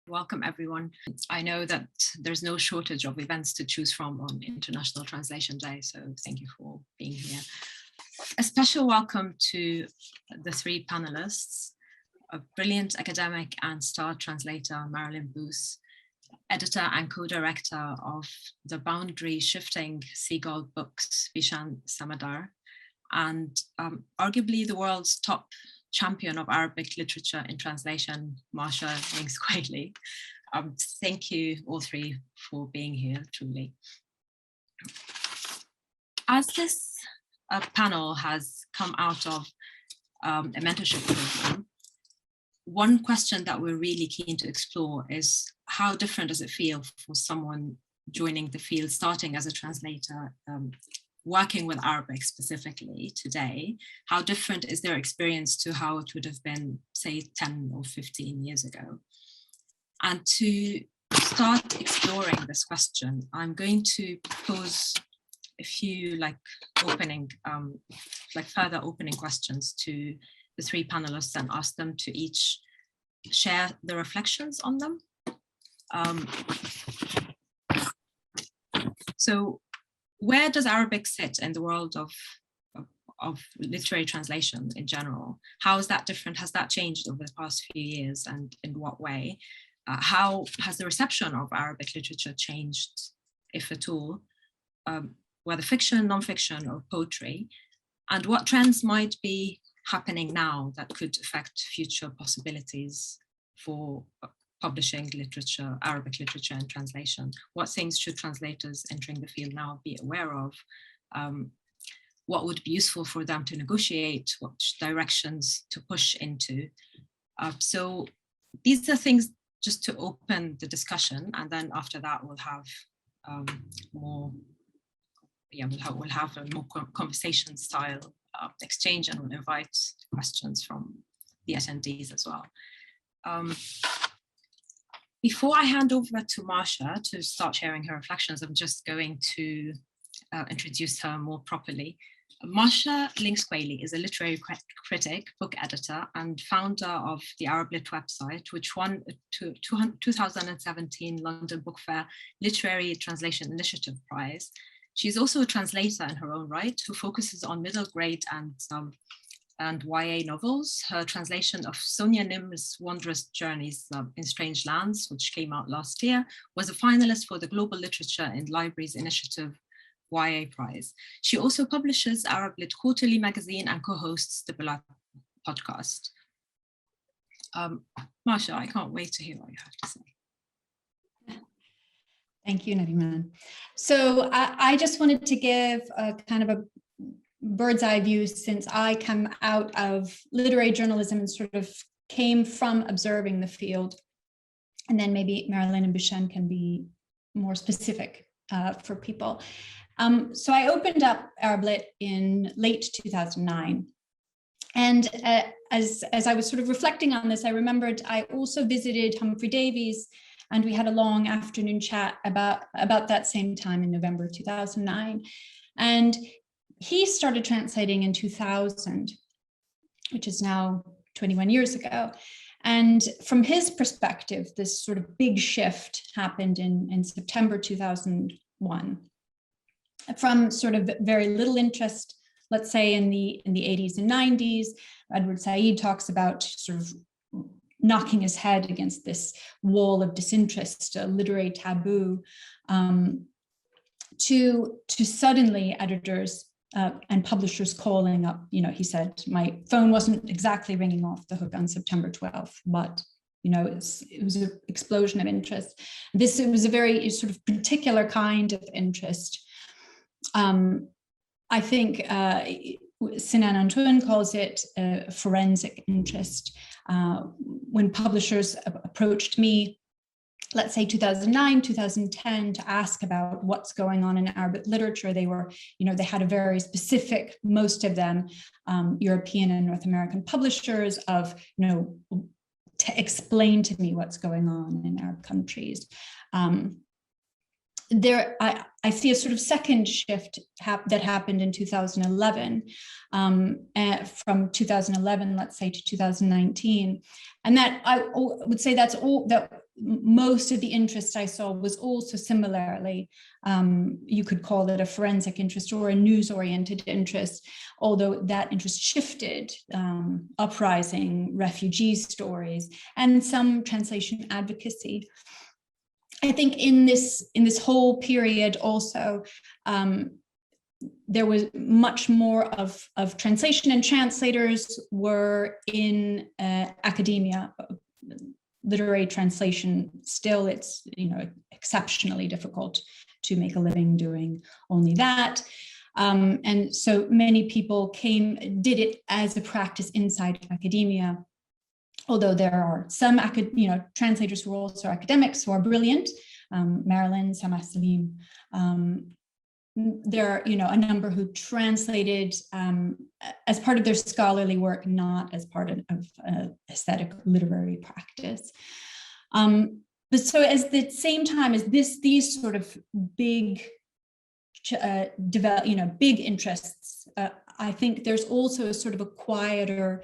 Welcome, everyone. I know that there's no shortage of events to choose from on International Translation Day, so thank you for being here. A special welcome to the three panelists, a brilliant academic and star translator, Marilyn Booth, editor and co-director of the boundary-shifting Seagull books, Bishan Samadar, and arguably the world's top champion of Arabic literature in translation, Marsha Links-Quayle. Thank you all three for being here, truly. As this panel has come out of a mentorship program, one question that we're really keen to explore is how different does it feel for someone joining the field, starting as a translator, working with Arabic specifically today? How different is their experience to how it would have been, say, 10 or 15 years ago? And to start exploring this question, I'm going to pose a few further opening questions to the three panelists and ask them to each share the reflections on them. So where does Arabic sit in the world of literary translation in general? How is that different? Has that changed over the past few years, and in what way? How has the reception of Arabic literature changed, if at all, whether fiction, non-fiction, or poetry? And what trends might be happening now that could affect future possibilities for publishing literature, Arabic literature and translation? What things should translators entering the field now be aware of? What would be useful for them to negotiate? What directions to push into? So these are things just to open the discussion, and then after that we'll have we'll have a more conversation style exchange, and we'll invite questions from the attendees as well. Before I hand over to Marsha to start sharing her reflections, I'm just going to introduce her more properly. Marsha Links-Quayle is a literary critic, book editor, and founder of the ArabLit website, which won a 2017 London Book Fair Literary Translation Initiative Prize. She's also a translator in her own right, who focuses on middle grade and YA novels. Her translation of Sonia Nim's Wondrous Journeys in Strange Lands, which came out last year, was a finalist for the Global Literature in Libraries Initiative YA Prize. She also publishes ArabLit Quarterly magazine and co-hosts the Bilal podcast. Marsha, I can't wait to hear what you have to say. Thank you, Nariman. So I just wanted to give a kind of a bird's eye view, since I come out of literary journalism and sort of came from observing the field. And then maybe Marilyn and Bishan can be more specific for people. So I opened up ArabLit in late 2009. And as I was sort of reflecting on this, I remembered I also visited Humphrey Davies, and we had a long afternoon chat about that same time in November 2009. And he started translating in 2000, which is now 21 years ago. And from his perspective, this sort of big shift happened in September 2001. From sort of very little interest, let's say in the 80s and 90s, Edward Said talks about sort of knocking his head against this wall of disinterest, a literary taboo, to suddenly editors and publishers calling up. He said, my phone wasn't exactly ringing off the hook on September 12th, but it was an explosion of interest. It was a very sort of particular kind of interest. I think Sinan Antoun calls it forensic interest. When publishers approached me, let's say 2009, 2010, to ask about what's going on in Arabic literature, they were, they had a very specific, most of them, European and North American publishers of, to explain to me what's going on in Arab countries. I see a sort of second shift that happened in 2011, from 2011, let's say, to 2019, and that I would say that's all that most of the interest I saw was also similarly, you could call it a forensic interest or a news-oriented interest, although that interest shifted, uprising, refugee stories, and some translation advocacy. I think in this whole period also, there was much more of translation, and translators were in academia. Literary translation, still it's, you know, exceptionally difficult to make a living doing only that. And so many people did it as a practice inside academia, although there are some translators who are also academics who are brilliant, Marilyn, Samah Salim. There are, you know, a number who translated as part of their scholarly work, not as part of aesthetic literary practice. But so at the same time as these sort of big, big interests, I think there's also a sort of a quieter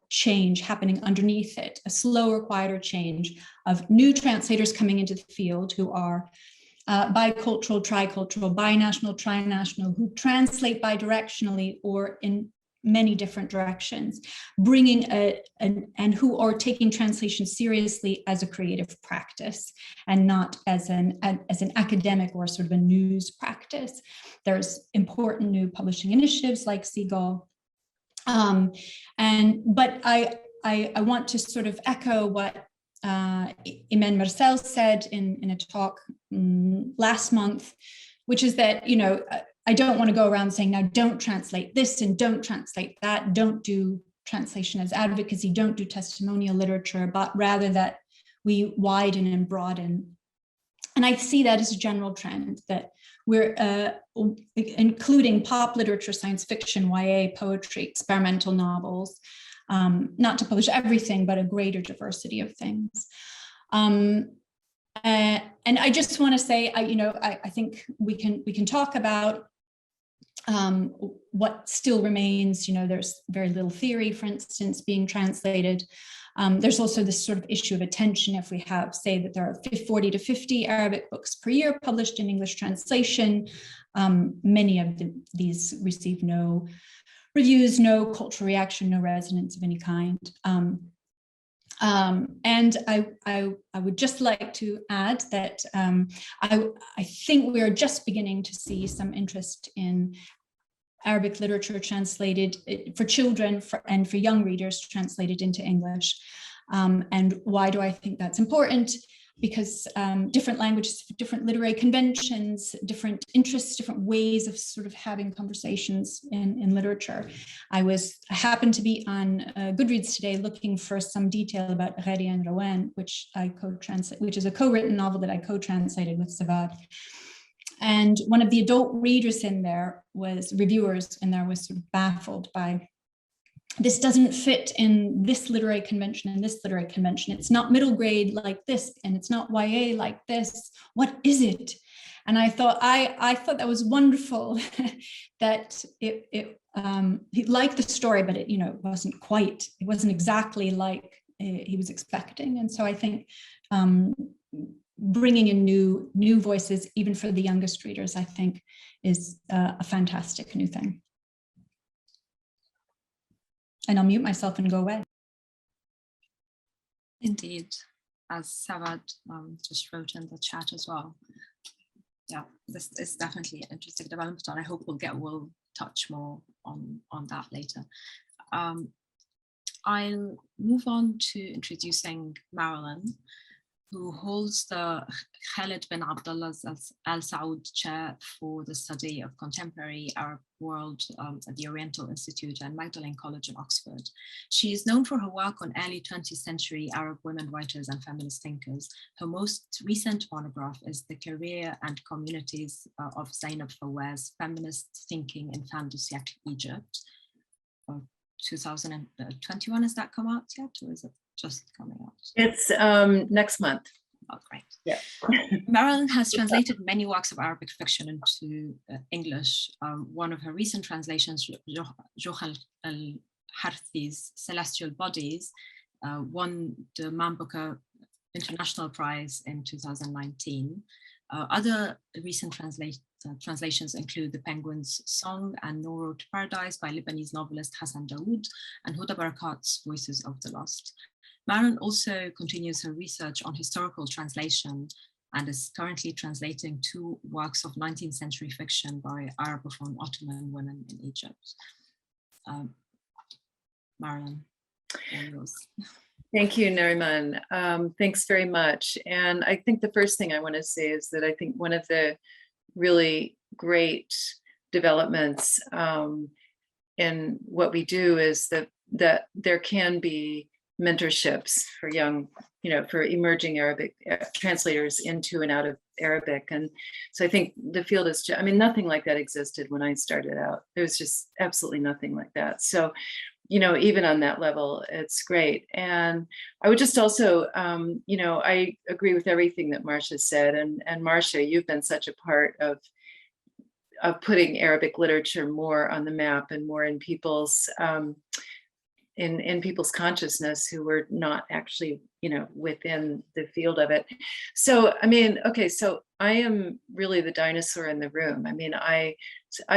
change happening underneath it, a slower, quieter change of new translators coming into the field who are bicultural, tricultural, binational, trinational, who translate bidirectionally or in many different directions, bringing and who are taking translation seriously as a creative practice and not as an academic or sort of a news practice. There's important new publishing initiatives like Seagull. But I want to sort of echo what Imen Marcel said in a talk last month, which is that, you know, I don't want to go around saying, now don't translate this and don't translate that, don't do translation as advocacy, don't do testimonial literature, but rather that we widen and broaden. And I see that as a general trend, that we're including pop literature, science fiction, YA, poetry, experimental novels, not to publish everything, but a greater diversity of things. And I just want to say, I think we can talk about what still remains. You know, there's very little theory, for instance, being translated. There's also this sort of issue of attention. If we have, say, that there are 40 to 50 Arabic books per year published in English translation, many of these receive no reviews, no cultural reaction, no resonance of any kind. And I would just like to add that I think we are just beginning to see some interest in Arabic literature translated for children and for young readers translated into English. And why do I think that's important? Because different languages, different literary conventions, different interests, different ways of sort of having conversations in literature. I happened to be on Goodreads today looking for some detail about Ghari and Rawan, which is a co-written novel that I co-translated with Savad. And one of the adult reviewers in there was sort of baffled by, this doesn't fit in this literary convention and this literary convention. It's not middle grade like this, and it's not YA like this. What is it? And I thought that was wonderful that he liked the story, but it wasn't exactly like he was expecting. And so I think bringing in new voices, even for the youngest readers, I think is a fantastic new thing. And I'll mute myself and go away. Indeed, as Savad just wrote in the chat as well. Yeah, this is definitely an interesting development, and I hope we'll touch more on that later. I'll move on to introducing Marilyn, who holds the Khalid bin Abdullah Al Saud Chair for the Study of Contemporary Arab World at the Oriental Institute and Magdalen College in Oxford. She is known for her work on early 20th century Arab women writers and feminist thinkers. Her most recent monograph is The Career and Communities of Zainab Fawaz, Feminist Thinking in Fin du Siècle, Egypt. 2021, has that come out yet, or is it just coming out? It's next month. Oh, great. Yeah. Marilyn has translated many works of Arabic fiction into English. One of her recent translations, Jochal al-Harthi's Celestial Bodies, won the Man Booker International Prize in 2019. Other recent translations include The Penguin's Song and No Road to Paradise by Lebanese novelist Hassan Dawood and Huda Barakat's Voices of the Lost. Maren also continues her research on historical translation and is currently translating 2 works of 19th century fiction by Arabophone Ottoman women in Egypt. Maren, all yours. Thank you, Nariman. Thanks very much. And I think the first thing I want to say is that I think one of the really great developments in what we do is that there can be mentorships for young, for emerging Arabic translators into and out of Arabic. And so I think the field is, nothing like that existed when I started out. There's just absolutely nothing like that. So even on that level, it's great. And I would just also, I agree with everything that Marcia said. And Marcia, you've been such a part of putting Arabic literature more on the map and more in people's in people's consciousness who were not actually, within the field of it. So, okay, so I am really the dinosaur in the room. I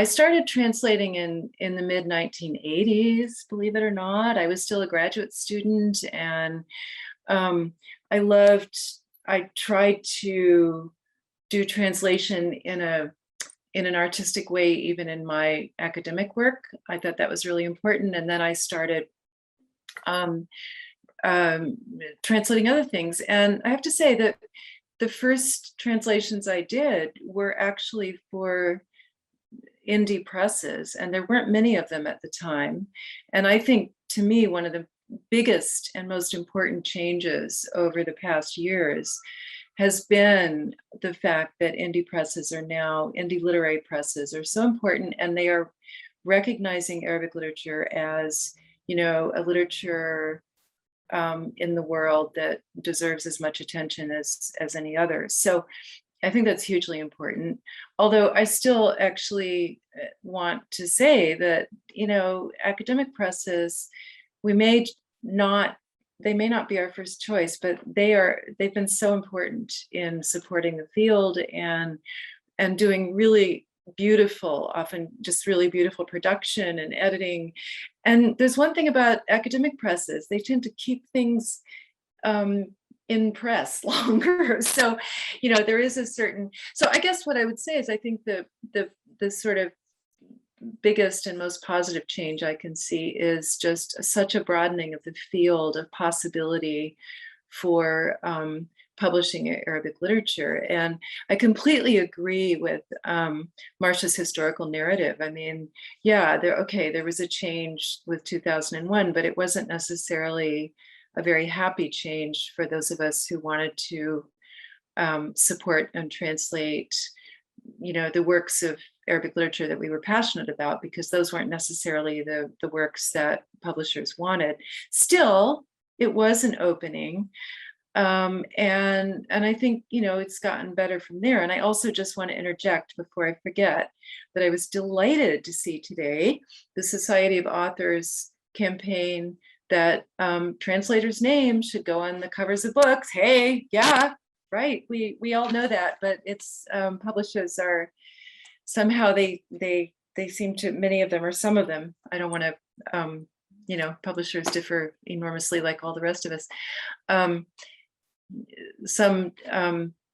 started translating in the mid 1980s, believe it or not. I was still a graduate student, and I tried to do translation in an artistic way, even in my academic work. I thought that was really important. And then I started translating other things. And I have to say that the first translations I did were actually for indie presses, and there weren't many of them at the time. And I think, to me, one of the biggest and most important changes over the past years has been the fact that indie literary presses are so important, and they are recognizing Arabic literature as, a literature in the world that deserves as much attention as any other. So I think that's hugely important. Although I still actually want to say that, academic presses, they may not be our first choice, but they've been so important in supporting the field and doing really beautiful, often just really beautiful production and editing. And there's one thing about academic presses, they tend to keep things in press longer. So, there is so I guess what I would say is I think the sort of biggest and most positive change I can see is just such a broadening of the field of possibility for publishing Arabic literature. And I completely agree with Marcia's historical narrative. There was a change with 2001, but it wasn't necessarily a very happy change for those of us who wanted to support and translate, the works of Arabic literature that we were passionate about, because those weren't necessarily the works that publishers wanted. Still, it was an opening. And I think, it's gotten better from there. And I also just want to interject before I forget that I was delighted to see today the Society of Authors campaign that translators' names should go on the covers of books. Hey, yeah, right. We all know that, but it's publishers are somehow they seem to, many of them or some of them, I don't want to, publishers differ enormously like all the rest of us. Some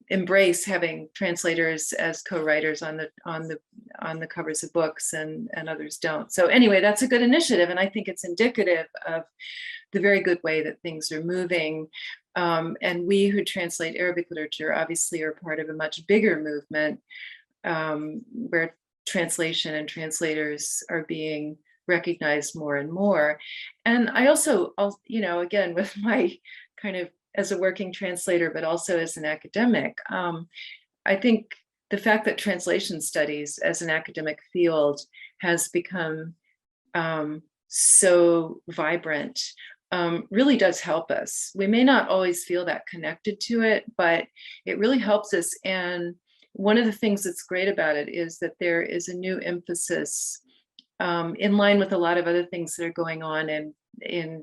embrace having translators as co-writers on the covers of books, and others don't. So anyway, that's a good initiative, and I think it's indicative of the very good way that things are moving. And we who translate Arabic literature obviously are part of a much bigger movement where translation and translators are being recognized more and more. And I also, again, with my kind of as a working translator, but also as an academic, I think the fact that translation studies as an academic field has become so vibrant really does help us. We may not always feel that connected to it, but it really helps us. And one of the things that's great about it is that there is a new emphasis in line with a lot of other things that are going on in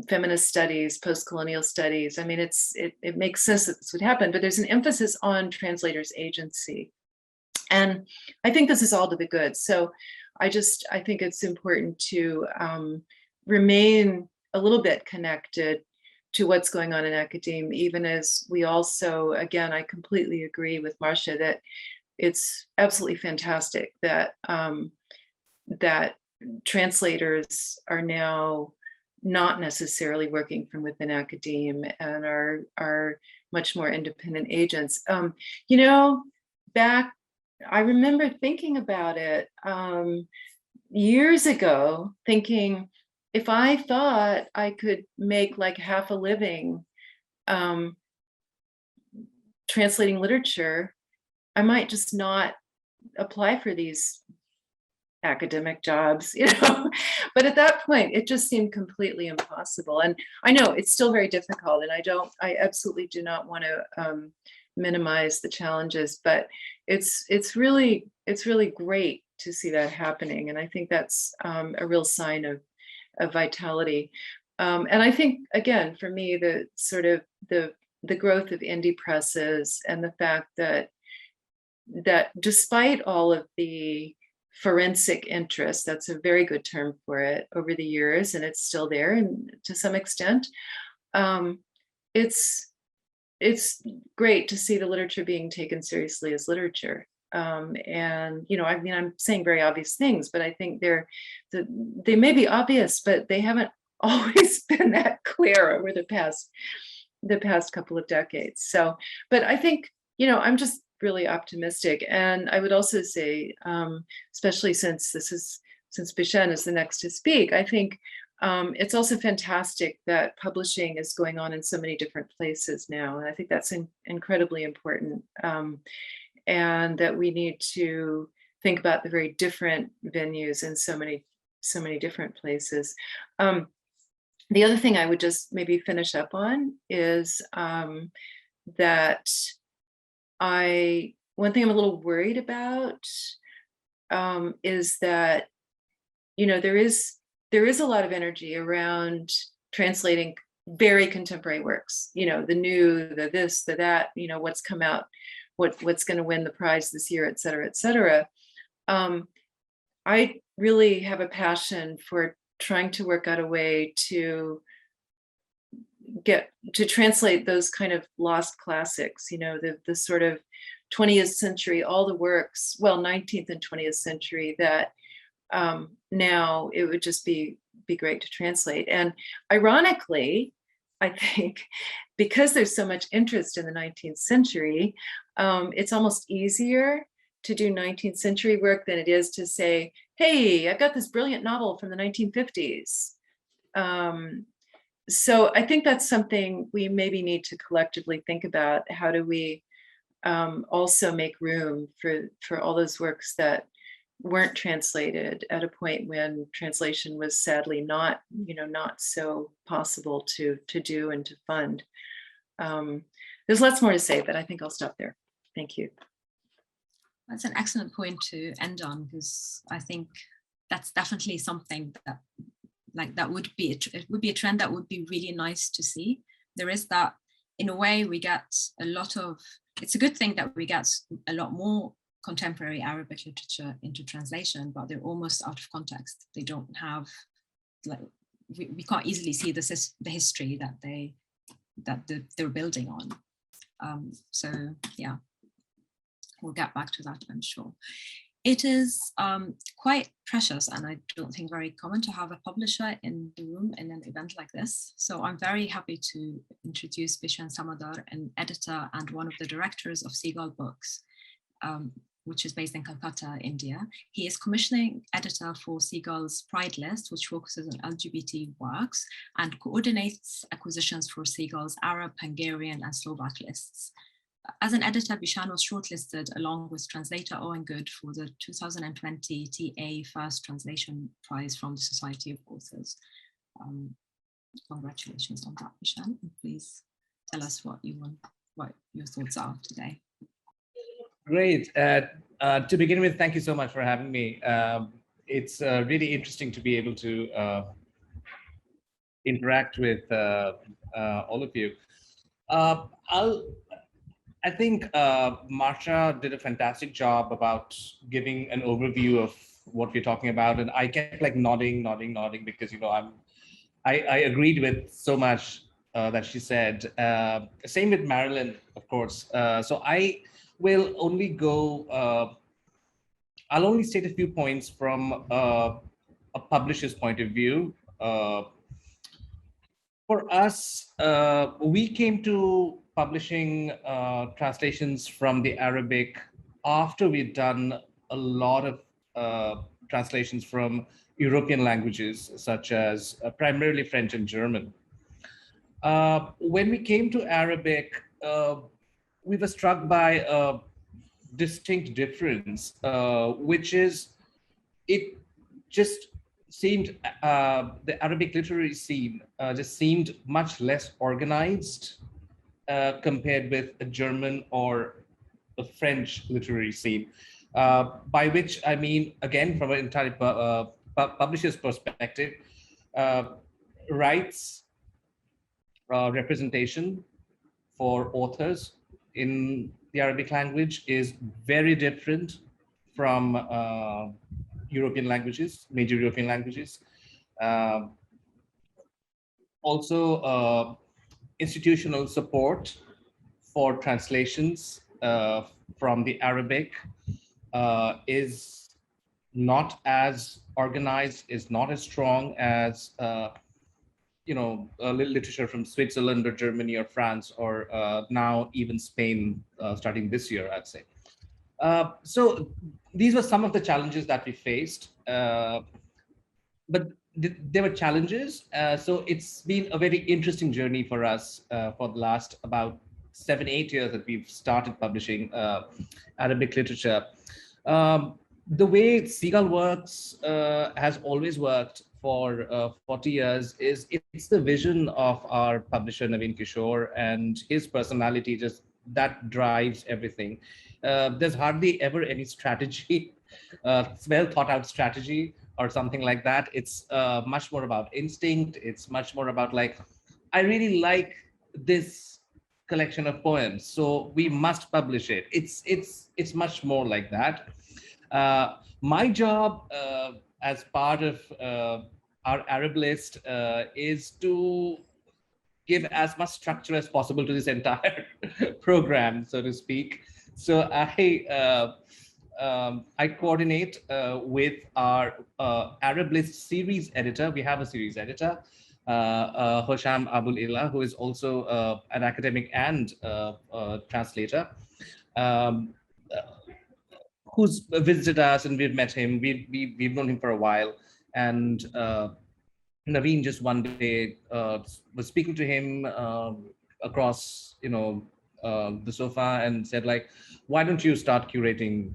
feminist studies, post-colonial studies. I mean, it makes sense that this would happen, but there's an emphasis on translators' agency. And I think this is all to the good. So I think it's important to remain a little bit connected to what's going on in academia, even as we also, again, I completely agree with Marcia that it's absolutely fantastic that that translators are now not necessarily working from within academia and are much more independent agents. You know, I remember thinking about it years ago, thinking if I thought I could make like half a living translating literature, I might just not apply for these academic jobs, you know. But at that point, it just seemed completely impossible. And I know it's still very difficult, and I absolutely do not want to minimize the challenges, but it's really great to see that happening. And I think that's a real sign of vitality. And I think, again, for me, the sort of the growth of indie presses and the fact that despite all of the forensic interest, that's a very good term for it, over the years, and it's still there, and to some extent, it's great to see the literature being taken seriously as literature. And you know, I mean, I'm saying very obvious things, but I think they may be obvious, but they haven't always been that clear over the past couple of decades. So, but I think, you know, I'm just really optimistic. And I would also say, especially since Bishen is the next to speak, I think it's also fantastic that publishing is going on in so many different places now. And I think that's incredibly important. And that we need to think about the very different venues in so many different places. The other thing I would just maybe finish up on is that one thing I'm a little worried about is that, you know, there is a lot of energy around translating very contemporary works, you know, the new, the this, the that, you know, what's come out, what's going to win the prize this year, et cetera, et cetera. I really have a passion for trying to work out a way to translate those kind of lost classics, you know, the sort of 20th century, all the works, well, 19th and 20th century that now it would just be great to translate. And ironically, I think because there's so much interest in the 19th century, it's almost easier to do 19th century work than it is to say, hey, I've got this brilliant novel from the 1950s. So I think that's something we maybe need to collectively think about. How do we also make room for all those works that weren't translated at a point when translation was sadly not so possible to do and to fund. There's lots more to say, but I think I'll stop there. Thank you. That's an excellent point to end on, because I think that's definitely something that would be a trend that would be really nice to see. There is that, in a way, we get a lot of, it's a good thing that we get a lot more contemporary Arabic literature into translation, but they're almost out of context. They don't have, like, we can't easily see the history that they're building on. So yeah, we'll get back to that, I'm sure. It is quite precious, and I don't think very common, to have a publisher in the room in an event like this. So I'm very happy to introduce Bishen Samadar, an editor and one of the directors of Seagull Books, which is based in Calcutta, India. He is commissioning editor for Seagull's Pride List, which focuses on LGBT works, and coordinates acquisitions for Seagull's Arab, Hungarian, and Slovak lists. As an editor, Bishen was shortlisted along with translator Owen Good for the 2020 TA First Translation Prize from the Society of Authors. Congratulations on that, Bishen. Please tell us what your thoughts are today. Great. To begin with, thank you so much for having me. It's really interesting to be able to interact with all of you. Uh, I'll, I think Marsha did a fantastic job about giving an overview of what we're talking about, and I kept like nodding because I agreed with so much that she said. Same with Marilyn, of course. So I will only go. I'll only state a few points from a publisher's point of view. For us, we came to publishing translations from the Arabic after we'd done a lot of translations from European languages, such as primarily French and German. When we came to Arabic, we were struck by a distinct difference, which is it just seemed the Arabic literary scene just seemed much less organized compared with a German or a French literary scene. By which I mean, again, from an entirely publisher's perspective, rights representation for authors in the Arabic language is very different from European languages, major European languages. Also, institutional support for translations from the Arabic is not as organized, is not as strong as literature from Switzerland or Germany or France or now even Spain starting this year, I'd say. So these were some of the challenges that we faced, but there were challenges. So it's been a very interesting journey for us for the last about 7-8 years that we've started publishing Arabic literature. The way Seagull works has always worked for 40 years is it's the vision of our publisher Naveen Kishore and his personality just that drives everything. There's hardly ever any strategy, well thought out strategy or something like that. It's much more about instinct. It's much more about like, I really like this collection of poems, so we must publish it. It's much more like that. My job as part of our Arab list is to give as much structure as possible to this entire program, so to speak. So I coordinate with our Arab list series editor. We have a series editor, Hosham Abul Ila, who is also an academic and translator, who's visited us and we've met him. We've known him for a while. And Naveen just one day was speaking to him across, the sofa and said like, why don't you start curating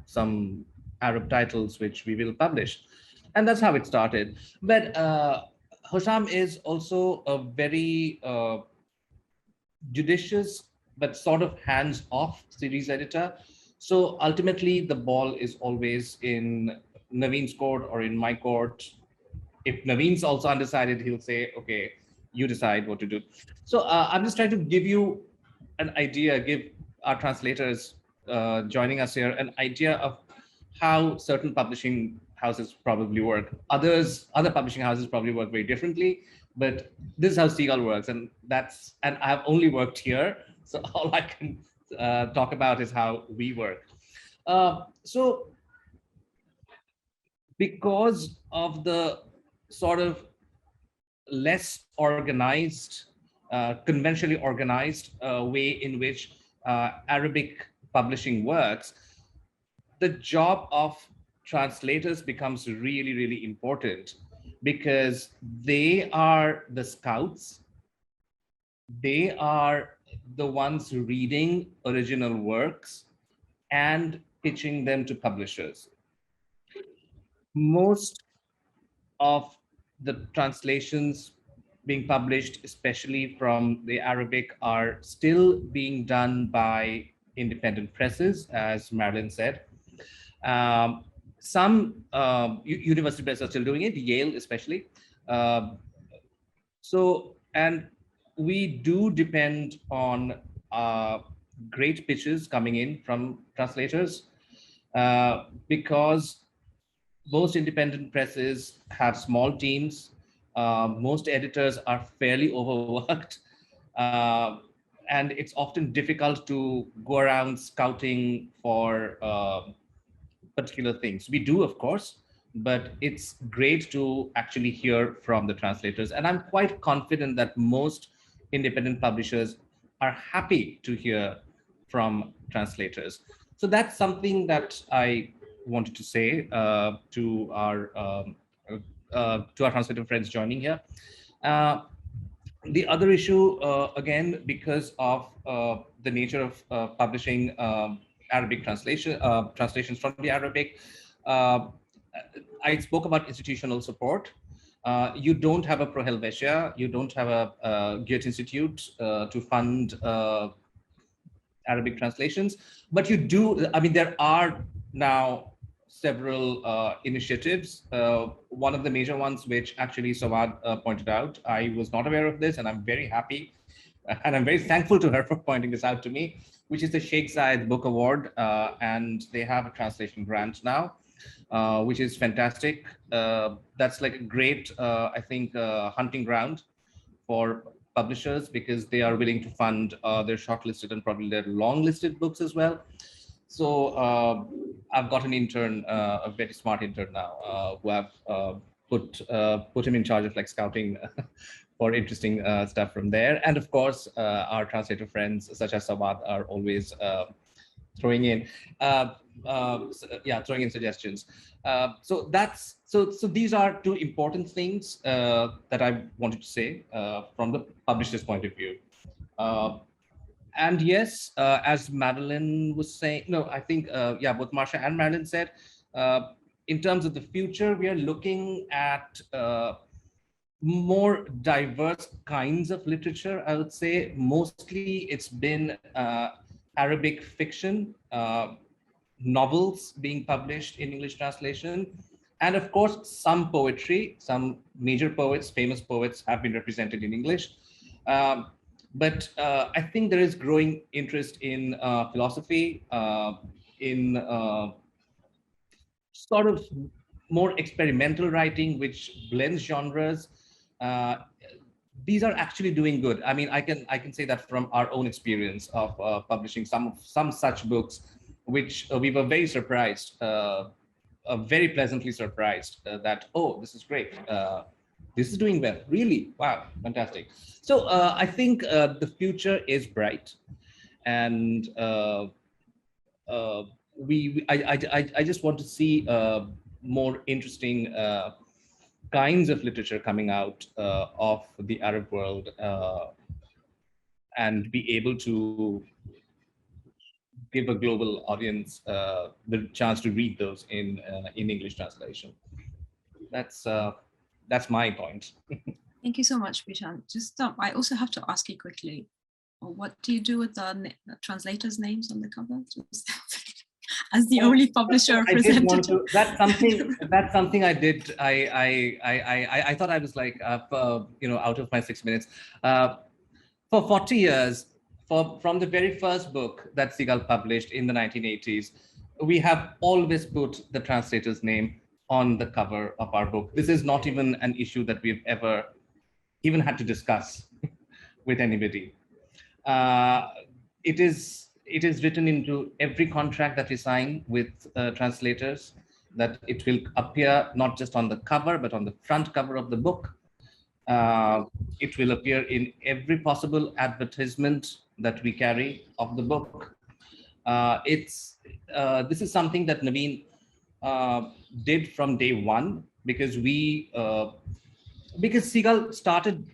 some Arab titles which we will publish? And that's how it started. But Hosham is also a very judicious, but sort of hands-off series editor. So ultimately the ball is always in Naveen's court or in my court. If Naveen's also undecided, he'll say, okay, you decide what to do. So I'm just trying to give you an idea, give our translators joining us here an idea of how certain publishing houses probably work. Other publishing houses probably work very differently, but this is how Seagull works. And I've only worked here. So all I can talk about is how we work. So because of the sort of less organized, conventionally organized way in which Arabic publishing works, the job of translators becomes really, really important because they are the scouts. They are the ones reading original works and pitching them to publishers. Most of the translations being published, especially from the Arabic, are still being done by independent presses, as Marilyn said. Some university presses are still doing it, Yale especially. So, and we do depend on great pitches coming in from translators, because most independent presses have small teams. Most editors are fairly overworked. Uh, and it's often difficult to go around scouting for particular things. We do, of course, but it's great to actually hear from the translators. And I'm quite confident that most independent publishers are happy to hear from translators. So that's something that I wanted to say to our translator friends joining here. Uh, the other issue, again, because of the nature of publishing Arabic translations from the Arabic, uh, I spoke about institutional support. You don't have a Pro Helvetia, you don't have a Goethe Institute to fund Arabic translations, but you do. I mean, there are now several initiatives. One of the major ones, which actually Sawad pointed out, I was not aware of this, and I'm very happy, and I'm very thankful to her for pointing this out to me, which is the Sheikh Zayed Book Award, and they have a translation grant now, which is fantastic. That's like a great, I think, hunting ground for publishers, because they are willing to fund their shortlisted and probably their long-listed books as well. So I've got an intern, a very smart intern now, who I've put him in charge of like scouting for interesting stuff from there. And of course, our translator friends such as Sawad are always throwing in throwing in suggestions. So these are two important things that I wanted to say from the publisher's point of view. And yes, as Madeline was saying, no, I think both Marsha and Madeline said, in terms of the future, we are looking at more diverse kinds of literature. I would say mostly it's been Arabic fiction, novels being published in English translation, and of course some poetry. Some major poets, famous poets, have been represented in English. But I think there is growing interest in philosophy, in sort of more experimental writing, which blends genres. Uh, these are actually doing good. I mean, I can say that from our own experience of publishing some such books, which we were very surprised, very pleasantly surprised that, oh, this is great. This is doing well, really. Wow, fantastic. So I think the future is bright, and I just want to see more interesting kinds of literature coming out of the Arab world, and be able to give a global audience the chance to read those in English translation. That's my point. Thank you so much, Bishan. Just I also have to ask you quickly, what do you do with the translators' names on the cover? Just as the only publisher representative. That's something I did. I thought I was like, out of my 6 minutes. For 40 years, from the very first book that Seagull published in the 1980s, we have always put the translator's name on the cover of our book. This is not even an issue that we've ever even had to discuss with anybody. It is written into every contract that we sign with translators, that it will appear not just on the cover, but on the front cover of the book. It will appear in every possible advertisement that we carry of the book. This is something that Naveen did from day one, because Seagull started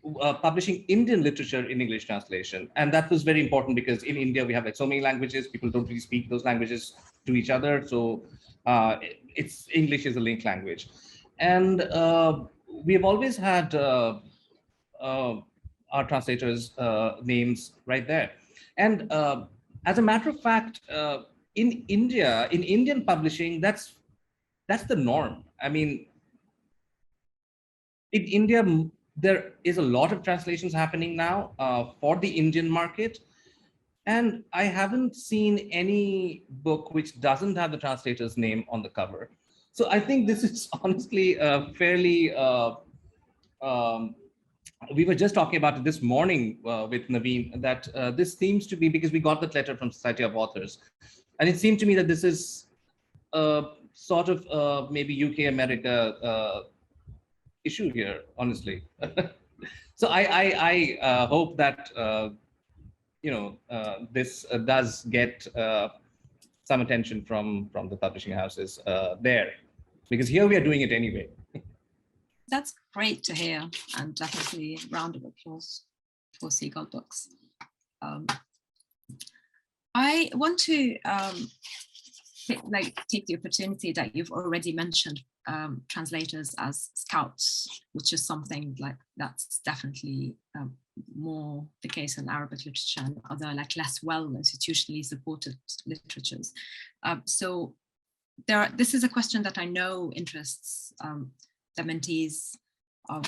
publishing Indian literature in English translation. And that was very important, because in India, we have like so many languages. People don't really speak those languages to each other. So English is a link language. And we have always had our translators' names right there. And as a matter of fact, in India, in Indian publishing, that's the norm. I mean, in India, there is a lot of translations happening now for the Indian market. And I haven't seen any book which doesn't have the translator's name on the cover. So I think this is honestly fairly, we were just talking about it this morning with Naveen, that this seems to be, because we got that letter from Society of Authors, and it seemed to me that this is sort of maybe UK America issue here, honestly. So I hope that this does get some attention from the publishing houses there, because here we are doing it anyway. That's great to hear, and definitely a round of applause for Seagull Books. I want to take the opportunity that you've already mentioned translators as scouts, which is something like that's definitely more the case in Arabic literature and other less well institutionally supported literatures. So this is a question that I know interests the mentees of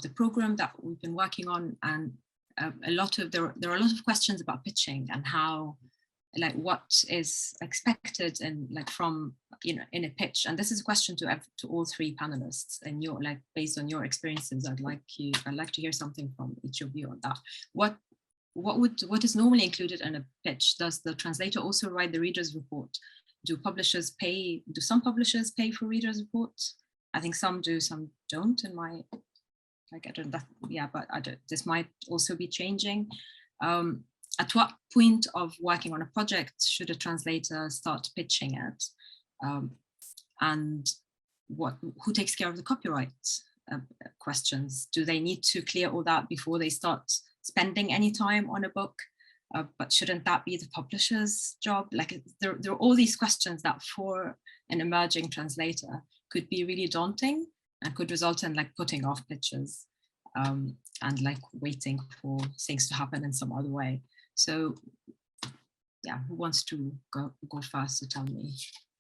the program that we've been working on, and there are a lot of questions about pitching and how, what is expected and from in a pitch. And this is a question to all three panelists, and your based on your experiences, I'd like to hear something from each of you on that. What is normally included in a pitch? Does the translator also write the reader's report? Do some publishers pay for reader's reports? I think some do, some don't. In my I don't that, yeah, but this might also be changing. At what point of working on a project should a translator start pitching it? And who takes care of the copyright questions? Do they need to clear all that before they start spending any time on a book? But shouldn't that be the publisher's job? There are all these questions that for an emerging translator could be really daunting and could result in putting off pitches and waiting for things to happen in some other way. So yeah, who wants to go first to tell me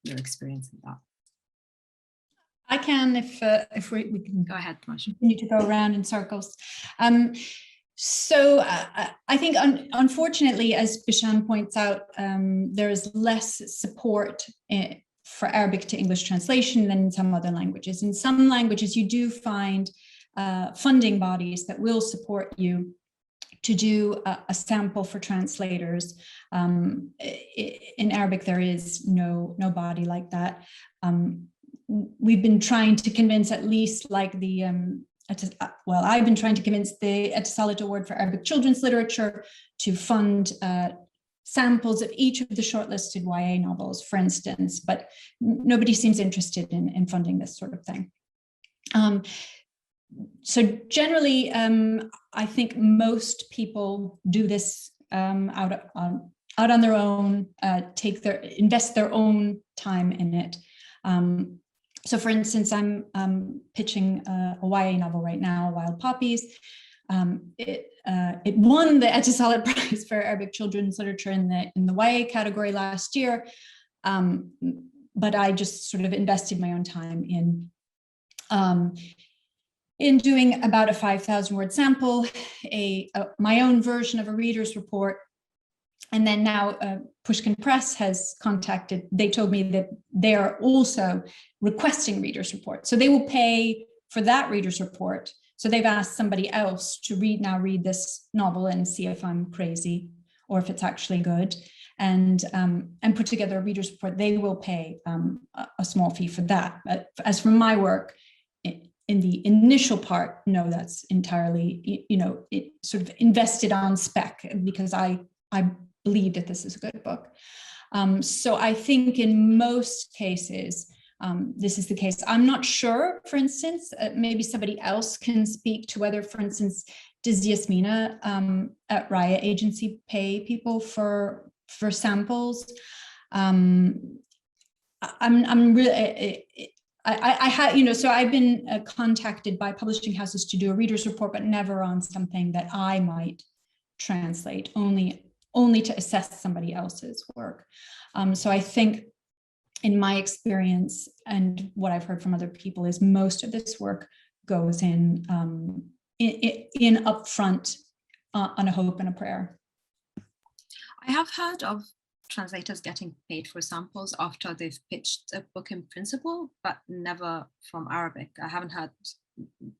your experience in that? I can, if we can go ahead, Marsha. Continue to go around in circles. So I think, unfortunately, as Bishan points out, there is less support for Arabic to English translation than in some other languages. In some languages, you do find funding bodies that will support you to do a sample for translators. In Arabic, there is no body like that. We've been trying to convince at least I've been trying to convince the Etisalat Award for Arabic Children's Literature to fund samples of each of the shortlisted YA novels, for instance, but nobody seems interested in funding this sort of thing. So generally, I think most people do this out on their own, invest their own time in it. So for instance, I'm pitching a YA novel right now, Wild Poppies. It won the Etisalat Prize for Arabic Children's Literature in the YA category last year, but I just sort of invested my own time in doing about a 5,000 word sample, my own version of a reader's report. And then now Pushkin Press has contacted, they told me that they are also requesting reader's report. So they will pay for that reader's report. So they've asked somebody else to read this novel and see if I'm crazy or if it's actually good, and put together a reader's report. They will pay a small fee for that. But as for my work, in the initial part, no, that's entirely, it sort of invested on spec because I believe that this is a good book. So I think in most cases, this is the case. I'm not sure, for instance, maybe somebody else can speak to whether, for instance, does Yasmina at Raya Agency pay people for samples? I'm really, I had, so I've been contacted by publishing houses to do a reader's report, but never on something that I might translate, only to assess somebody else's work. So I think in my experience and what I've heard from other people is most of this work goes in upfront on a hope and a prayer. I have heard of translators getting paid for samples after they've pitched a book in principle, but never from Arabic. I haven't heard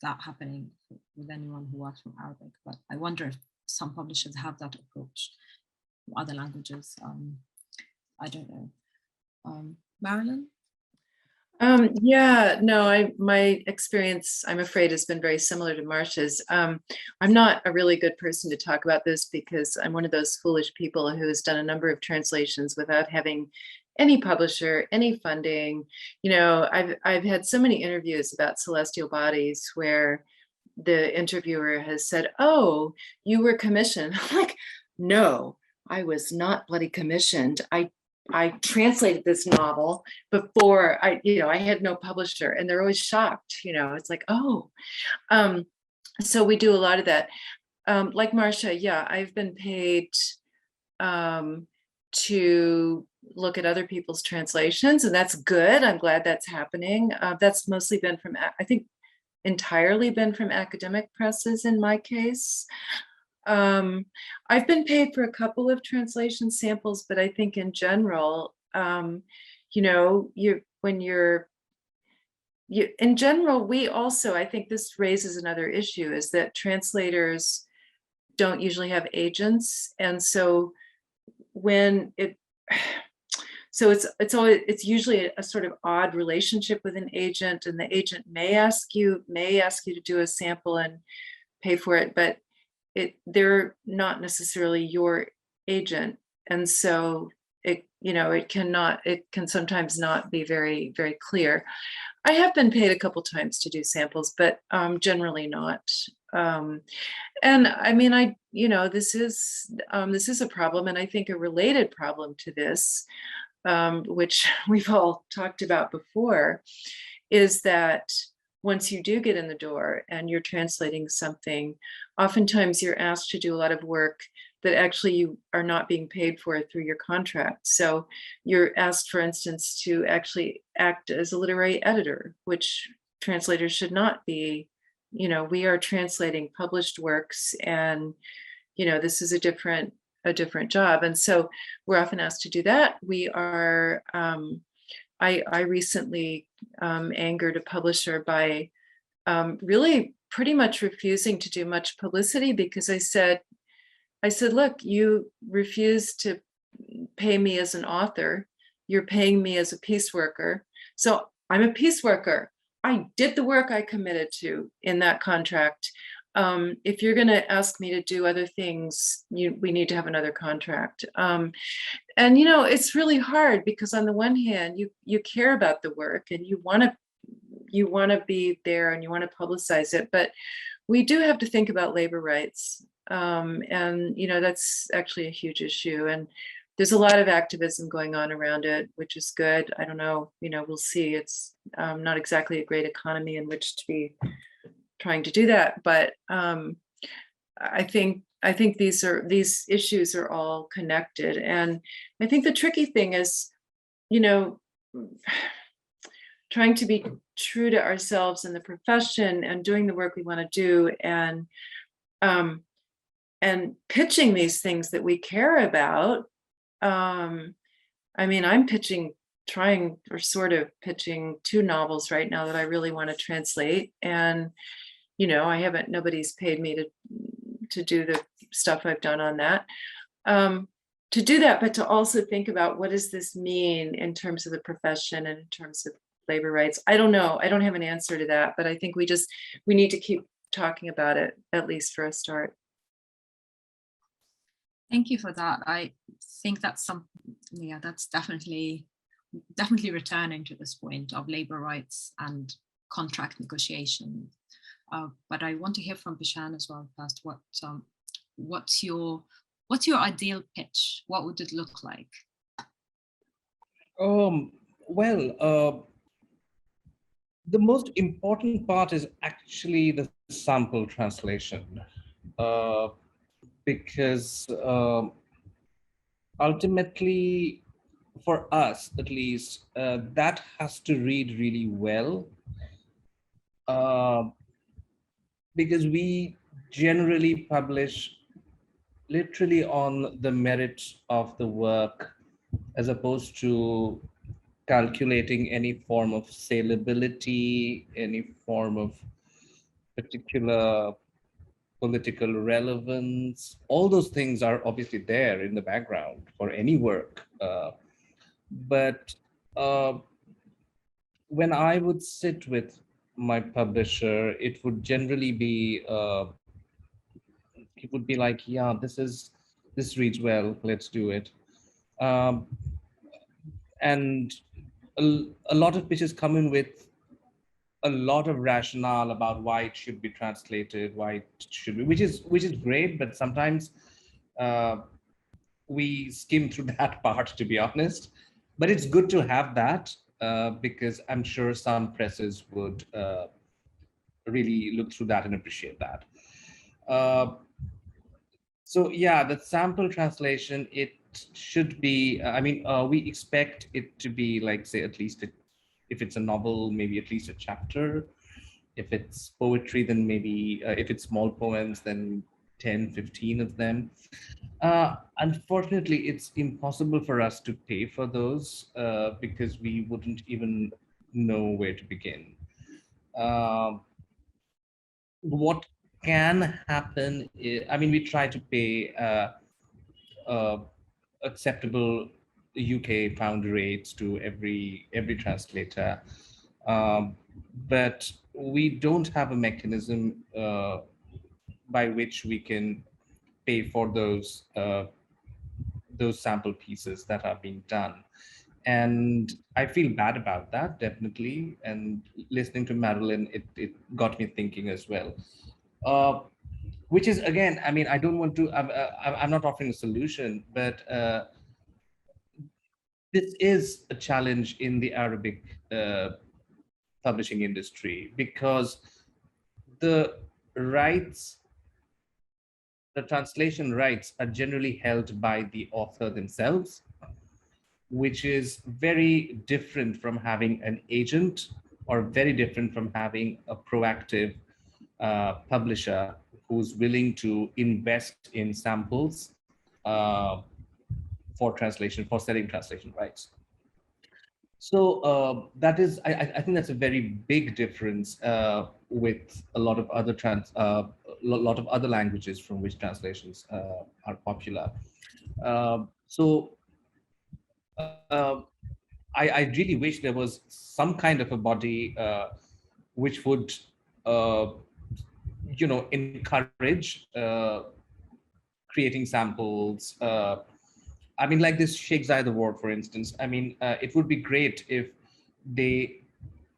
that happening with anyone who works from Arabic, but I wonder if some publishers have that approach from other languages. I don't know. Marilyn? Yeah, no, my experience, I'm afraid, has been very similar to Marcia's. I'm not a really good person to talk about this because I'm one of those foolish people who has done a number of translations without having any publisher, any funding. You know, I've had so many interviews about celestial bodies where the interviewer has said, "Oh, you were commissioned." I'm like, no, I was not bloody commissioned. I translated this novel before I had no publisher, and they're always shocked. It's like, oh, so we do a lot of that. Like Marcia, yeah, I've been paid to look at other people's translations, and that's good. I'm glad that's happening. That's mostly been from, I think, entirely been from academic presses in my case. I've been paid for a couple of translation samples, but I think in general, in general, we also, I think this raises another issue, is that translators don't usually have agents. And so it's usually a sort of odd relationship with an agent, and the agent may ask you to do a sample and pay for it, but they're not necessarily your agent. And so it can sometimes not be very, very clear. I have been paid a couple times to do samples, but generally not. And I mean, this is a problem, and I think a related problem to this, which we've all talked about before, is that once you do get in the door and you're translating something, oftentimes you're asked to do a lot of work that actually you are not being paid for through your contract. So you're asked, for instance, to actually act as a literary editor, which translators should not be. We are translating published works, and this is a different job. And so we're often asked to do that. We are I recently angered a publisher by really pretty much refusing to do much publicity, because I said, look, you refuse to pay me as an author. You're paying me as a piece worker. So I'm a piece worker. I did the work I committed to in that contract. If you're going to ask me to do other things, we need to have another contract. And it's really hard, because on the one hand, you care about the work and you want to be there and you want to publicize it, but we do have to think about labor rights. And that's actually a huge issue, and there's a lot of activism going on around it, which is good. I don't know, we'll see. It's not exactly a great economy in which to be trying to do that, but I think these issues are all connected. And I think the tricky thing is, trying to be true to ourselves in the profession and doing the work we want to do, and pitching these things that we care about. I mean, I'm pitching 2 novels right now that I really want to translate, and nobody's paid me to do the stuff I've done on that, to do that, but to also think about, what does this mean in terms of the profession and in terms of labor rights? I don't know. I don't have an answer to that, but I think we need to keep talking about it, at least for a start. Thank you for that. I think that's that's definitely returning to this point of labor rights and contract negotiation. But I want to hear from Bishan as well first. What's your ideal pitch? What would it look like? The most important part is actually the sample translation, because ultimately, for us at least, that has to read really well. because we generally publish literally on the merit of the work, as opposed to calculating any form of salability, any form of particular political relevance. All those things are obviously there in the background for any work. But uh, when I would sit with my publisher, it would generally be, it would be like, yeah, this reads well, let's do it. Um, and a lot of pitches come in with a lot of rationale about why it should be translated, why it should be, which is great, but sometimes uh, we skim through that part, to be honest. But it's good to have that, because I'm sure some presses would really look through that and appreciate that. Uh, so yeah, the sample translation, it should be, I mean, we expect it to be like, say, at least if it's a novel, maybe at least a chapter. If it's poetry, then maybe, if it's small poems, then 10, 15 of them. Unfortunately, it's impossible for us to pay for those, because we wouldn't even know where to begin. What can happen is, I mean, we try to pay uh, acceptable UK pound rates to every translator, um, but we don't have a mechanism by which we can pay for those sample pieces that are being done. And I feel bad about that, definitely. And listening to Madeline, it got me thinking as well. Uh, which is, again, I mean, I don't want to, I'm not offering a solution, but this is a challenge in the Arabic publishing industry, because the rights, the translation rights are generally held by the author themselves, which is very different from having an agent, or very different from having a proactive publisher who's willing to invest in samples for translation, for selling translation rights. So that is, I think that's a very big difference with a lot of other lot of other languages from which translations are popular. So I really wish there was some kind of a body which would, uh, encourage creating samples. I mean, like this Sheikh Zayed Award, for instance. I mean, it would be great if they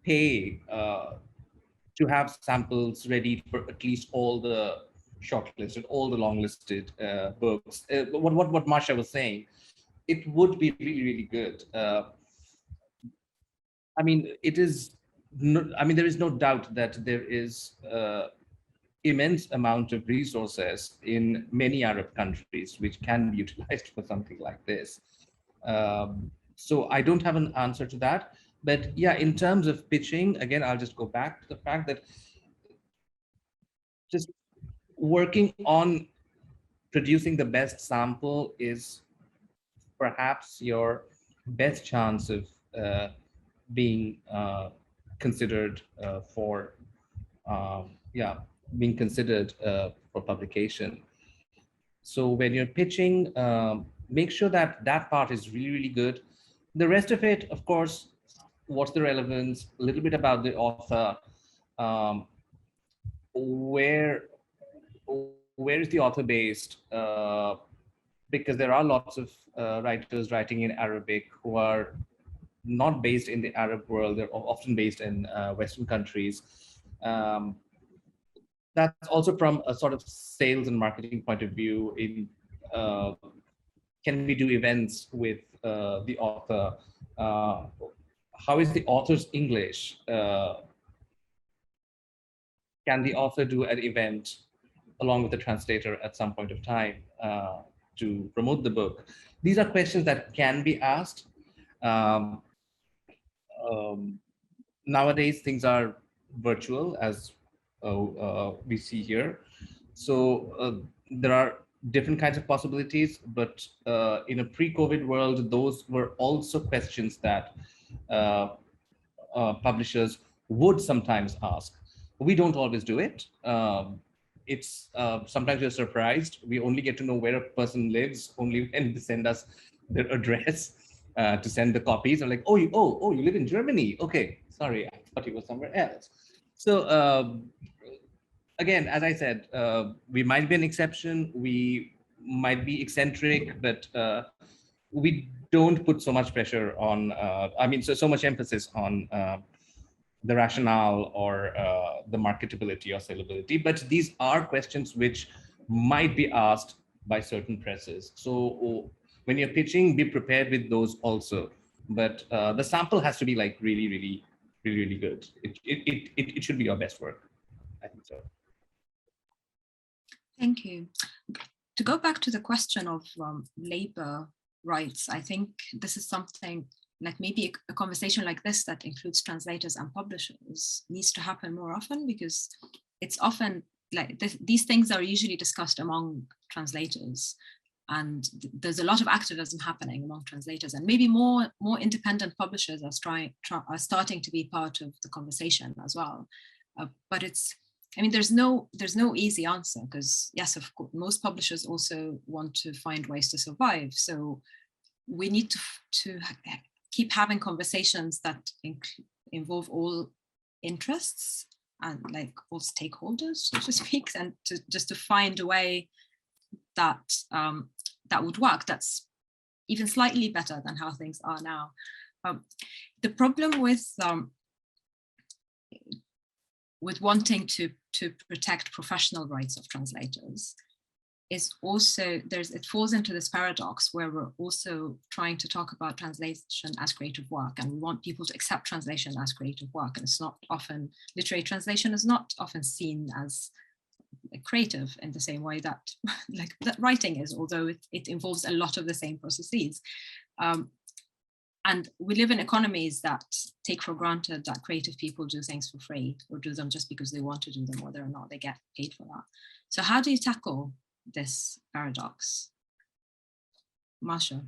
pay to have samples ready for at least all the shortlisted, all the long-listed books. What Marsha was saying, it would be really, really good. I mean, it is. No, I mean, there is no doubt that there is immense amount of resources in many Arab countries which can be utilized for something like this. So I don't have an answer to that. But yeah, in terms of pitching, again, I'll just go back to the fact that just working on producing the best sample is perhaps your best chance of being considered for yeah, being considered for publication. So when you're pitching, make sure that that part is really, really good. The rest of it, of course, what's the relevance, a little bit about the author, um, where where is the author based? Because there are lots of writers writing in Arabic who are not based in the Arab world. They're often based in Western countries. That's also from a sort of sales and marketing point of view. Uh, can we do events with the author? How is the author's English? Can the author do an event along with the translator at some point of time to promote the book? These are questions that can be asked. Um, Nowadays, things are virtual, as we see here. So there are different kinds of possibilities, but in a pre-COVID world, those were also questions that publishers would sometimes ask. We don't always do it. It's sometimes you're surprised. We only get to know where a person lives only when they send us their address to send the copies. I'm like, oh, you live in Germany. Okay, sorry, I thought you were somewhere else. So again, as I said, we might be an exception. We might be eccentric, but we don't put so much pressure on, so much emphasis on the rationale or the marketability or sellability. But these are questions which might be asked by certain presses. So when you're pitching, be prepared with those also. But the sample has to be like really good. It should be your best work. I think so. Thank you. To go back to the question of labor rights, I think this is something like maybe a conversation like this that includes translators and publishers needs to happen more often, because it's often like these things are usually discussed among translators, and there's a lot of activism happening among translators, and maybe more independent publishers are starting to be part of the conversation as well. But there's no easy answer, because yes, of course, most publishers also want to find ways to survive. So we need to keep having conversations that involve all interests and like all stakeholders, so to speak, and to find a way that that would work, that's even slightly better than how things are now. The problem with wanting to protect professional rights of translators is also it falls into this paradox where we're also trying to talk about translation as creative work, and we want people to accept translation as creative work, and it's not often, literary translation is not often seen as creative in the same way that that writing is, although it involves a lot of the same processes. And we live in economies that take for granted that creative people do things for free, or do them just because they want to do them, whether or not they get paid for that. So how do you tackle this paradox? Masha.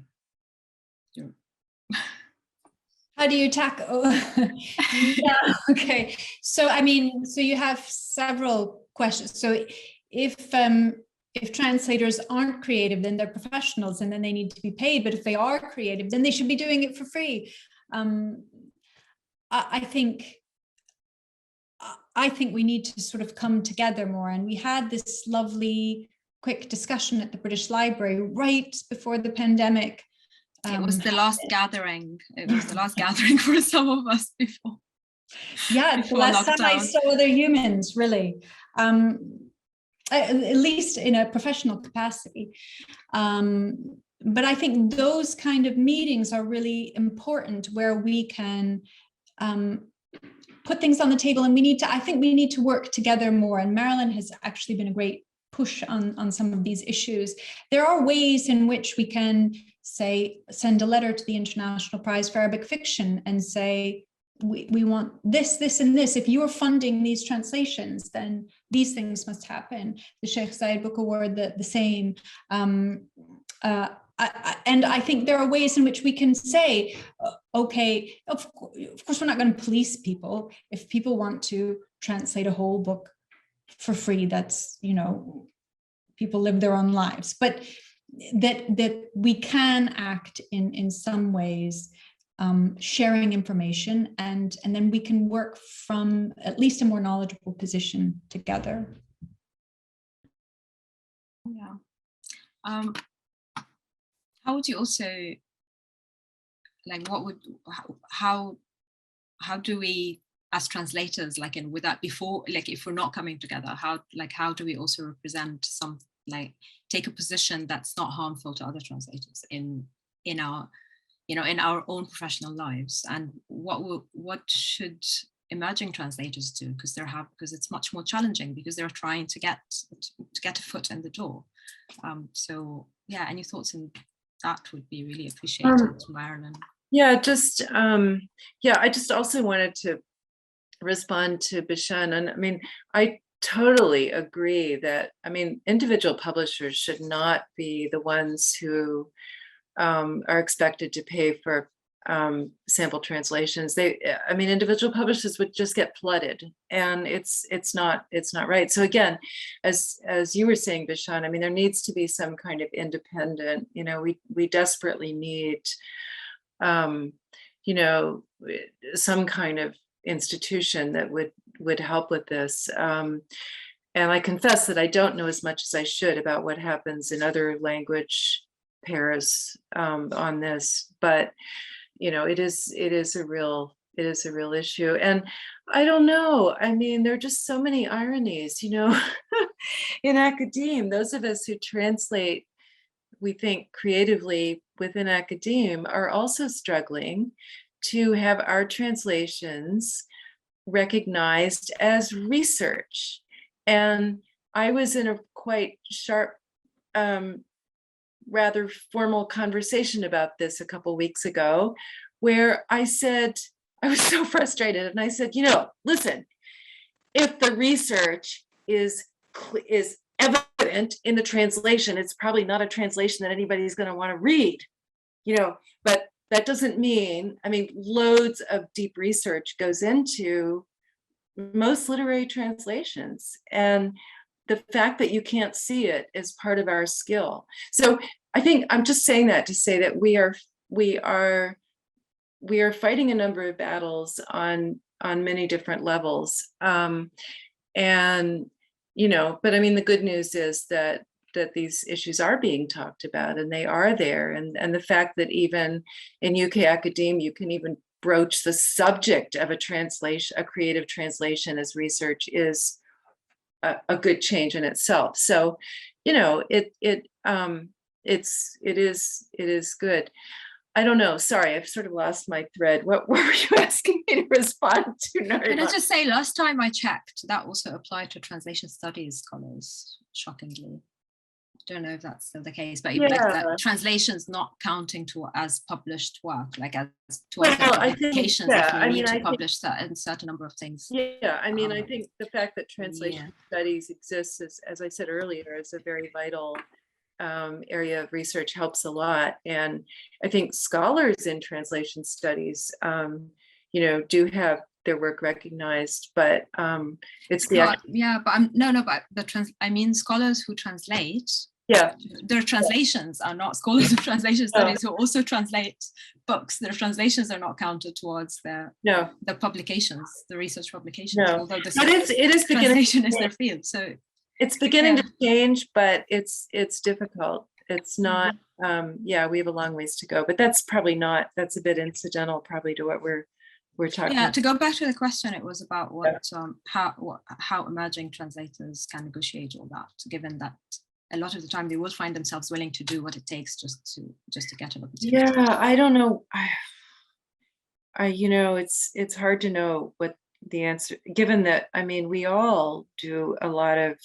How do you tackle? Yeah, okay. So so you have several questions. So if translators aren't creative, then they're professionals and then they need to be paid. But if they are creative, then they should be doing it for free. I think we need to sort of come together more. And we had this lovely quick discussion at the British Library right before the pandemic. It was the last gathering. It was the last gathering for some of us before. Yeah, the last time I saw other humans, really. At least in a professional capacity. But I think those kind of meetings are really important, where we can put things on the table, and I think we need to work together more. And Marilyn has actually been a great push on some of these issues. There are ways in which we can send a letter to the International Prize for Arabic Fiction and say, we want this, this, and this. If you are funding these translations, then these things must happen. The Sheikh Zayed Book Award, the same. And I think there are ways in which we can say, okay, of course, we're not going to police people. If people want to translate a whole book for free, that's, people live their own lives. But that we can act in some ways, sharing information, and then we can work from at least a more knowledgeable position together. Yeah. How would you also, like, how do we as translators, like, and with that before, like, if we're not coming together, how do we also represent some, like, take a position that's not harmful to other translators in our, in our own professional lives? And what should emerging translators do? Because it's much more challenging, because they're trying to get a foot in the door. So yeah, any thoughts on that would be really appreciated, Marilyn. Yeah, I just also wanted to respond to Bishan. And I mean, I totally agree that, I mean, individual publishers should not be the ones who are expected to pay for sample translations. I mean, individual publishers would just get flooded, and it's not right. So again, as you were saying, Bishan, I mean, there needs to be some kind of independent, you know, we desperately need, you know, some kind of institution that would help with this. And I confess that I don't know as much as I should about what happens in other language pairs on this, but you know, it is a real issue. And I don't know, I mean, there are just so many ironies, you know, in academe. Those of us who translate, we think creatively within academe, are also struggling to have our translations recognized as research. And I was in a quite sharp, rather formal conversation about this a couple weeks ago, where I said, I was so frustrated, and I said, you know, listen, if the research is evident in the translation, it's probably not a translation that anybody's going to want to read, you know, but that doesn't mean, I mean, loads of deep research goes into most literary translations, and the fact that you can't see it is part of our skill. So I think I'm just saying that to say that we are fighting a number of battles on many different levels. And, you know, but I mean, the good news is that these issues are being talked about, and they are there. And the fact that even in UK academe, you can even broach the subject of a translation, a creative translation as research, is a good change in itself. So, you know, it is good. I don't know. Sorry, I've sort of lost my thread. What were you asking me to respond to, Nariman? Can I just say, last time I checked, that also applied to translation studies scholars, shockingly. I don't know if that's still the case, but like that, translations not counting as published work, like as towards the publications, if you need to publish a certain number of things. Yeah, I mean, I think the fact that translation studies exists, as I said earlier, is a very vital area of research, helps a lot. And I think scholars in translation studies, you know, do have their work recognized, but it's the I mean, scholars who translate, their translations are not scholars of translation studies who also translate books. Their translations are not counted towards the publications, the research publications. Although it is translation is their field, so it's beginning to change, but it's difficult. It's not. We have a long ways to go, but that's probably not. That's a bit incidental, probably, to what we're talking. Yeah, to go back to the question, it was about how emerging translators can negotiate all that, given that a lot of the time they will find themselves willing to do what it takes just to get an opportunity. Yeah, I don't know. I you know, it's hard to know what the answer, given that, I mean, we all do a lot of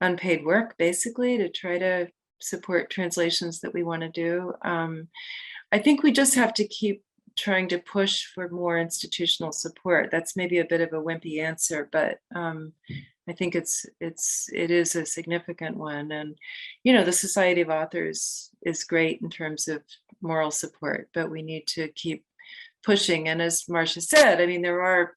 unpaid work basically to try to support translations that we want to do. I think we just have to keep trying to push for more institutional support. That's maybe a bit of a wimpy answer, but I think it is a significant one. And, you know, the Society of Authors is great in terms of moral support, but we need to keep pushing. And as Marcia said, I mean, there are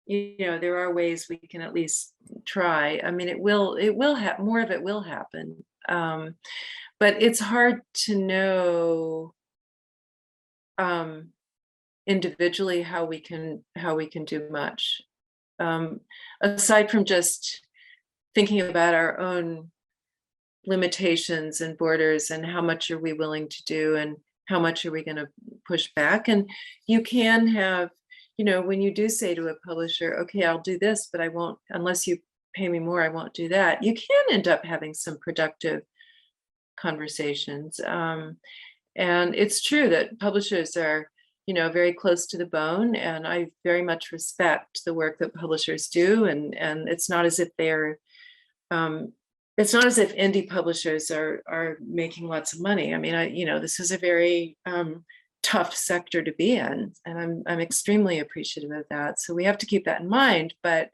ways we can at least try. I mean, it will happen. More of it will happen. But it's hard to know individually how we can do much. Aside from just thinking about our own limitations and borders and how much are we willing to do and how much are we going to push back. And you can have, you know, when you do say to a publisher, okay, I'll do this, but I won't, unless you pay me more, I won't do that. You can end up having some productive conversations. And it's true that publishers are, you know, very close to the bone, and I very much respect the work that publishers do. And it's not as if it's not as if indie publishers are making lots of money. I mean, you know, this is a very tough sector to be in, and I'm extremely appreciative of that. So we have to keep that in mind. But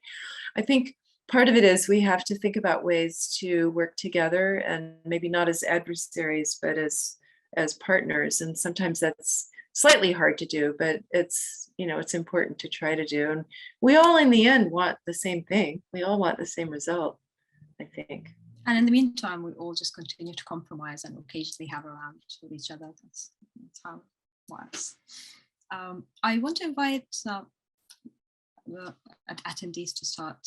I think part of it is we have to think about ways to work together, and maybe not as adversaries, but as partners. And sometimes that's slightly hard to do, but it's, you know, it's important to try to do. And we all in the end want the same thing. We all want the same result, I think. And in the meantime, we all just continue to compromise and occasionally have a rant with each other. That's how it works. I want to invite the attendees to start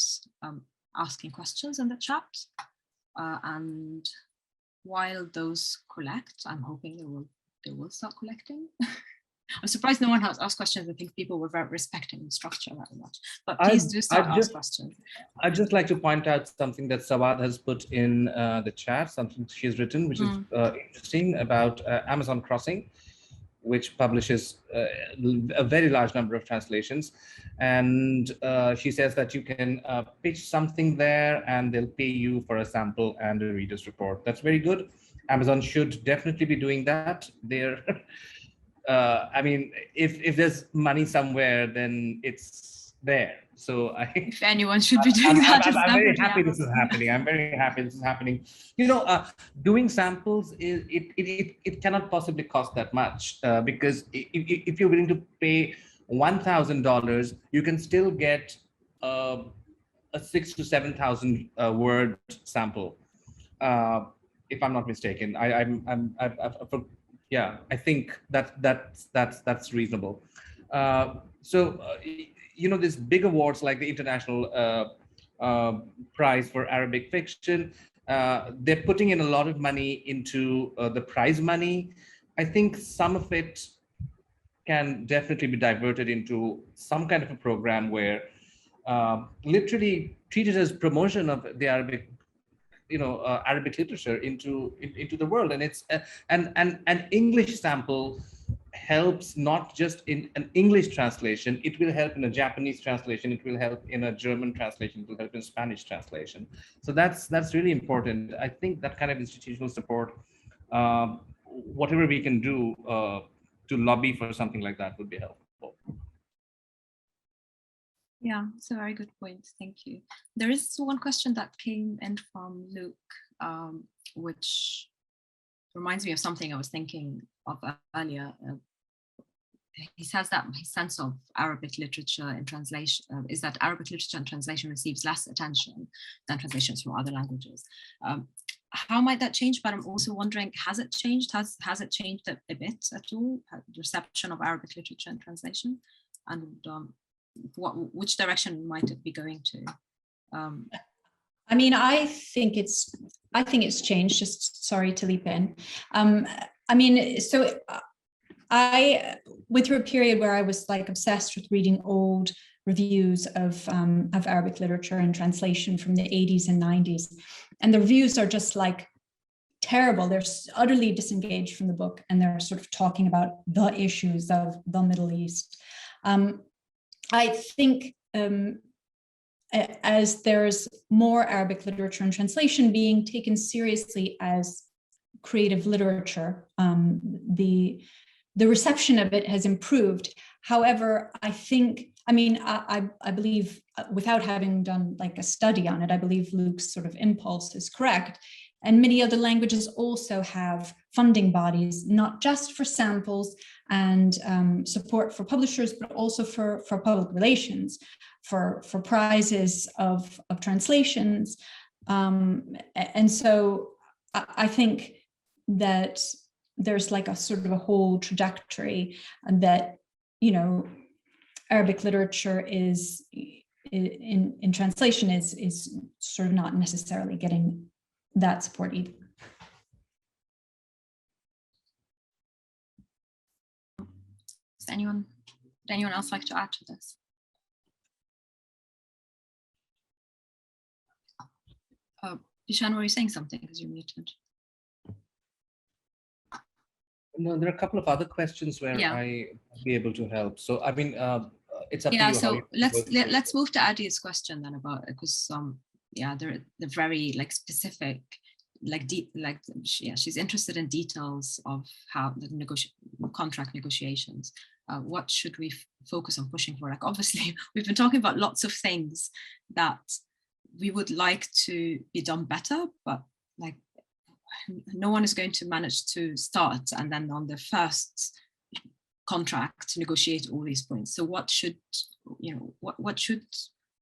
asking questions in the chat. And while those collect, I'm hoping they will start collecting. I'm surprised no one has asked questions. I think people were very respecting the structure very much. But please do start ask questions. I'd just like to point out something that Sawad has put in the chat, something she's written, which is interesting about Amazon Crossing, which publishes a very large number of translations. And she says that you can pitch something there and they'll pay you for a sample and a reader's report. That's very good. Amazon should definitely be doing that. They're I mean, if there's money somewhere, then it's there. So I think if anyone should be doing that, I'm very happy this is happening. I'm very happy this is happening. You know, doing samples it cannot possibly cost that much because if you're willing to pay $1,000, you can still get a 6,000 to 7,000 word sample. If I'm not mistaken, yeah, I think that's reasonable. You know, these big awards like the International Prize for Arabic Fiction, they're putting in a lot of money into the prize money. I think some of it can definitely be diverted into some kind of a program where literally treated as promotion of the Arabic, you know, Arabic literature into the world. And it's an English sample helps not just in an English translation, it will help in a Japanese translation, it will help in a German translation, it will help in Spanish translation. So that's really important. I think that kind of institutional support, whatever we can do to lobby for something like that would be helpful. Yeah, it's a very good point. Thank you. There is one question that came in from Luke, which reminds me of something I was thinking of earlier. He says that his sense of Arabic literature in translation is that Arabic literature and translation receives less attention than translations from other languages. How might that change? But I'm also wondering, has it changed? Has it changed a bit at all? The reception of Arabic literature and translation, and which direction might it be going to? I mean, I think it's changed. Just sorry to leap in. I mean, so I went through a period where I was like obsessed with reading old reviews of Arabic literature and translation from the 80s and 90s, and the reviews are just like terrible. They're utterly disengaged from the book, and they're sort of talking about the issues of the Middle East. I think as there's more Arabic literature and translation being taken seriously as creative literature, the reception of it has improved. However, I believe, without having done like a study on it, I believe Luke's sort of impulse is correct. And many other languages also have funding bodies, not just for samples and support for publishers, but also for public relations, for prizes of translations. And so I think that there's like a sort of a whole trajectory, and that, you know, Arabic literature is in translation is sort of not necessarily getting that support either. Would anyone else like to add to this? Bishan, were you saying something because you're muted? No, there are a couple of other questions where I will be able to help. So I mean, it's up to you. Yeah, so let's move to Adi's question then about, because they're very like specific she's interested in details of how the contract negotiations. What should we focus on pushing for? Like, obviously, we've been talking about lots of things that we would like to be done better, but like, no one is going to manage to start and then on the first contract negotiate all these points. So what should, what should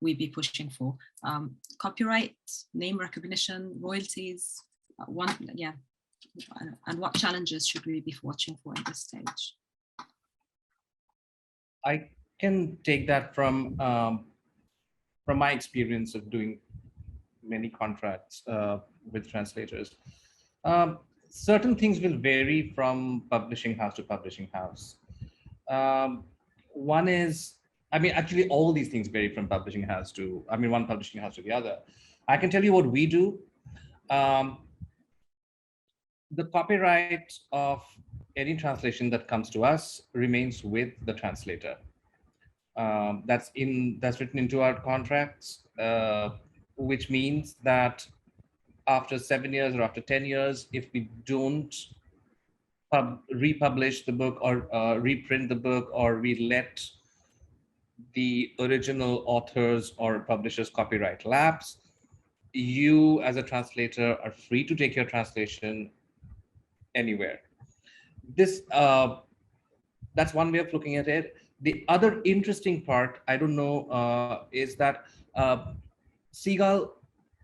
we be pushing for? Copyright, name recognition, royalties, and what challenges should we be watching for at this stage? I can take that from my experience of doing many contracts with translators. Certain things will vary from publishing house to publishing house. One is, actually all these things vary from publishing house to, one publishing house to the other. I can tell you what we do. The copyright of any translation that comes to us remains with the translator. That's written into our contracts, which means that after 7 years or after 10 years, if we don't republish the book or reprint the book, or we let the original authors or publishers' copyright lapse, you as a translator are free to take your translation anywhere. This that's one way of looking at it. The other interesting part, I don't know, is that Seagull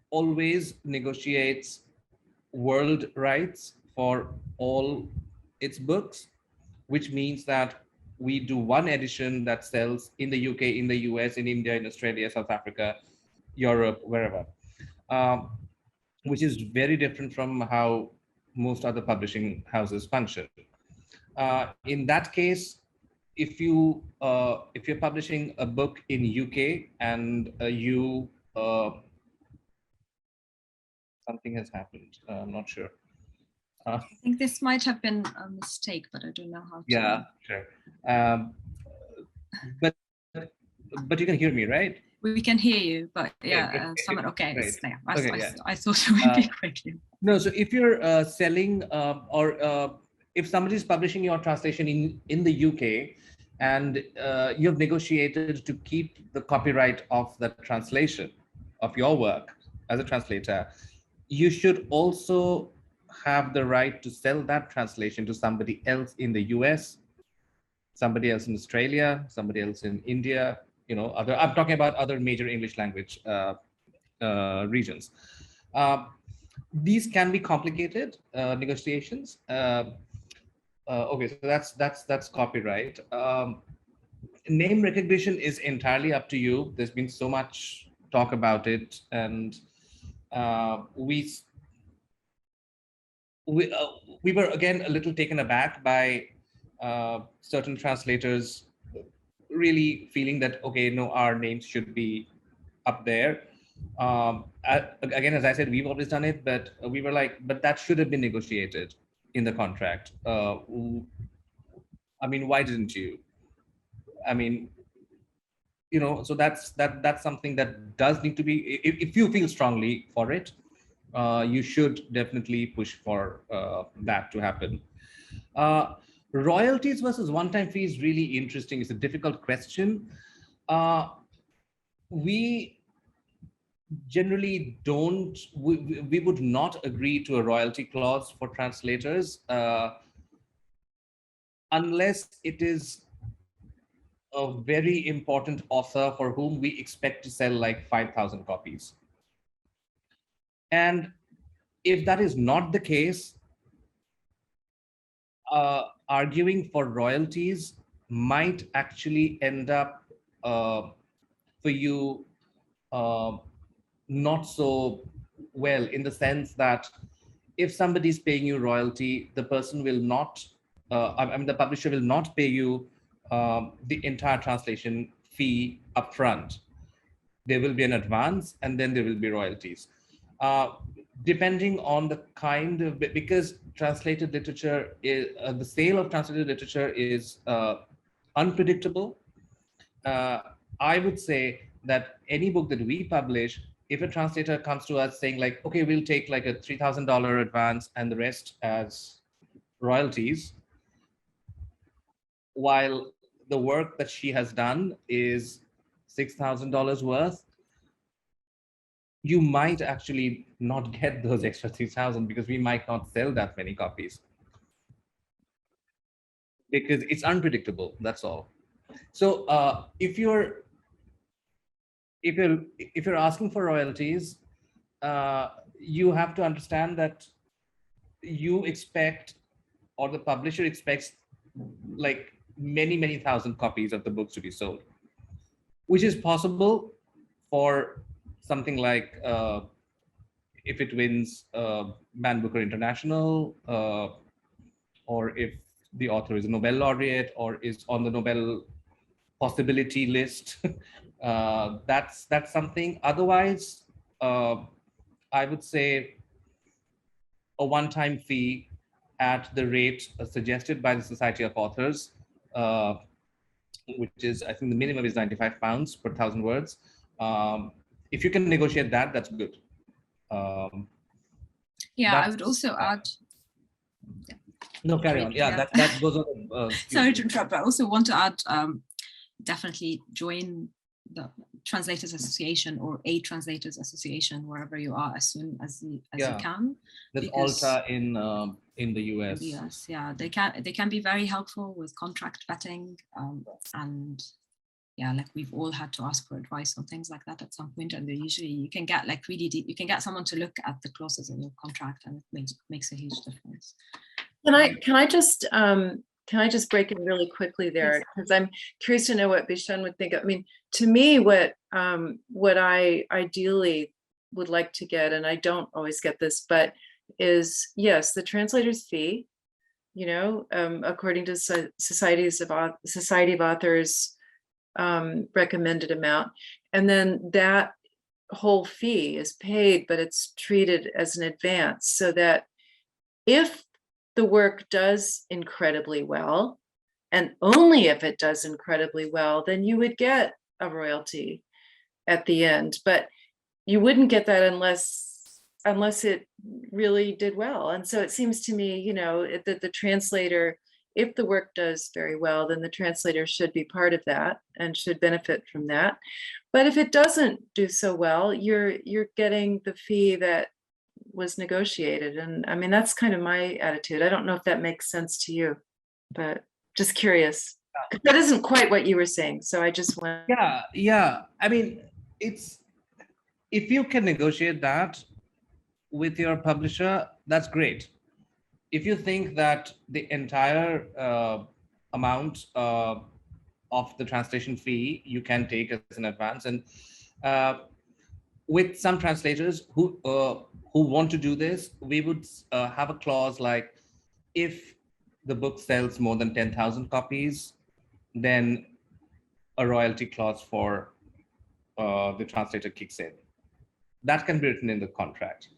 always negotiates world rights for all its books, which means that we do one edition that sells in the UK, in the US, in India, in Australia, South Africa, Europe, wherever, which is very different from how most other publishing houses function. In that case, if you're publishing a book in UK and something has happened, I'm not sure. I think this might have been a mistake, but I don't know how to. Yeah, sure. But you can hear me, right? We can hear you, but yeah, okay. Great. Yeah, Okay, I thought it would be quickly. No, so if you're selling or if somebody is publishing your translation in the UK and you've negotiated to keep the copyright of the translation of your work as a translator, you should also have the right to sell that translation to somebody else in the US, somebody else in Australia, somebody else in India, I'm talking about other major English language regions. These can be complicated negotiations. Okay, so that's copyright. Name recognition is entirely up to you. There's been so much talk about it, and we were again a little taken aback by certain translators really feeling that, okay, no, our names should be up there. Again, as I said, we've always done it, but we were like, but that should have been negotiated in the contract. Why didn't you? So that's something that does need to be, if you feel strongly for it, you should definitely push for that to happen. Royalties versus one-time fee is really interesting. It's a difficult question. We generally we would not agree to a royalty clause for translators unless it is a very important author for whom we expect to sell like 5,000 copies. And if that is not the case, arguing for royalties might actually end up for you not so well, in the sense that if somebody is paying you royalty, the person will not, the publisher will not pay you the entire translation fee upfront. There will be an advance, and then there will be royalties. Depending on the kind of, because translated literature is, the sale of translated literature is unpredictable. I would say that any book that we publish if a translator comes to us saying like, okay, we'll take like a $3,000 advance and the rest as royalties, while the work that she has done is $6,000 worth, you might actually not get those extra 3,000 because we might not sell that many copies. Because it's unpredictable, that's all. So if you're asking for royalties, you have to understand that you expect, or the publisher expects, like many thousand copies of the books to be sold, which is possible for something like if it wins Man Booker International, or if the author is a Nobel laureate or is on the Nobel possibility list. That's something. Otherwise, I would say a one-time fee at the rate suggested by the Society of Authors, which is, I think the minimum is £95 per 1,000 words. If you can negotiate that, that's good. I would also add. No, carry on. Yeah, that goes on. Sorry to interrupt, but I also want to add, definitely join the Translators Association or a Translators Association wherever you are as soon as you can. There's Alta in the US. In the US, yeah, they can be very helpful with contract vetting, and yeah, like we've all had to ask for advice on things like that at some point, and usually you can get like really deep, you can get someone to look at the clauses in your contract, and it makes a huge difference. Can I just break in really quickly there, because I'm curious to know what Bishan would think. I mean, to me, what I ideally would like to get, and I don't always get this, but is, yes, the translator's fee, you know, according to Society of Authors recommended amount, and then that whole fee is paid, but it's treated as an advance, so that if the work does incredibly well, and only if it does incredibly well, then you would get a royalty at the end. But you wouldn't get that unless it really did well. And so it seems to me, you know, that the translator, if the work does very well, then the translator should be part of that and should benefit from that. But if it doesn't do so well, you're getting the fee that was negotiated. And I mean, that's kind of my attitude. I don't know if that makes sense to you, but just curious. That isn't quite what you were saying. So I just went. Yeah. I mean, it's, if you can negotiate that with your publisher, that's great. If you think that the entire amount of the translation fee you can take as an advance, and with some translators who want to do this, we would have a clause like, if the book sells more than 10,000 copies, then a royalty clause for the translator kicks in. That can be written in the contract.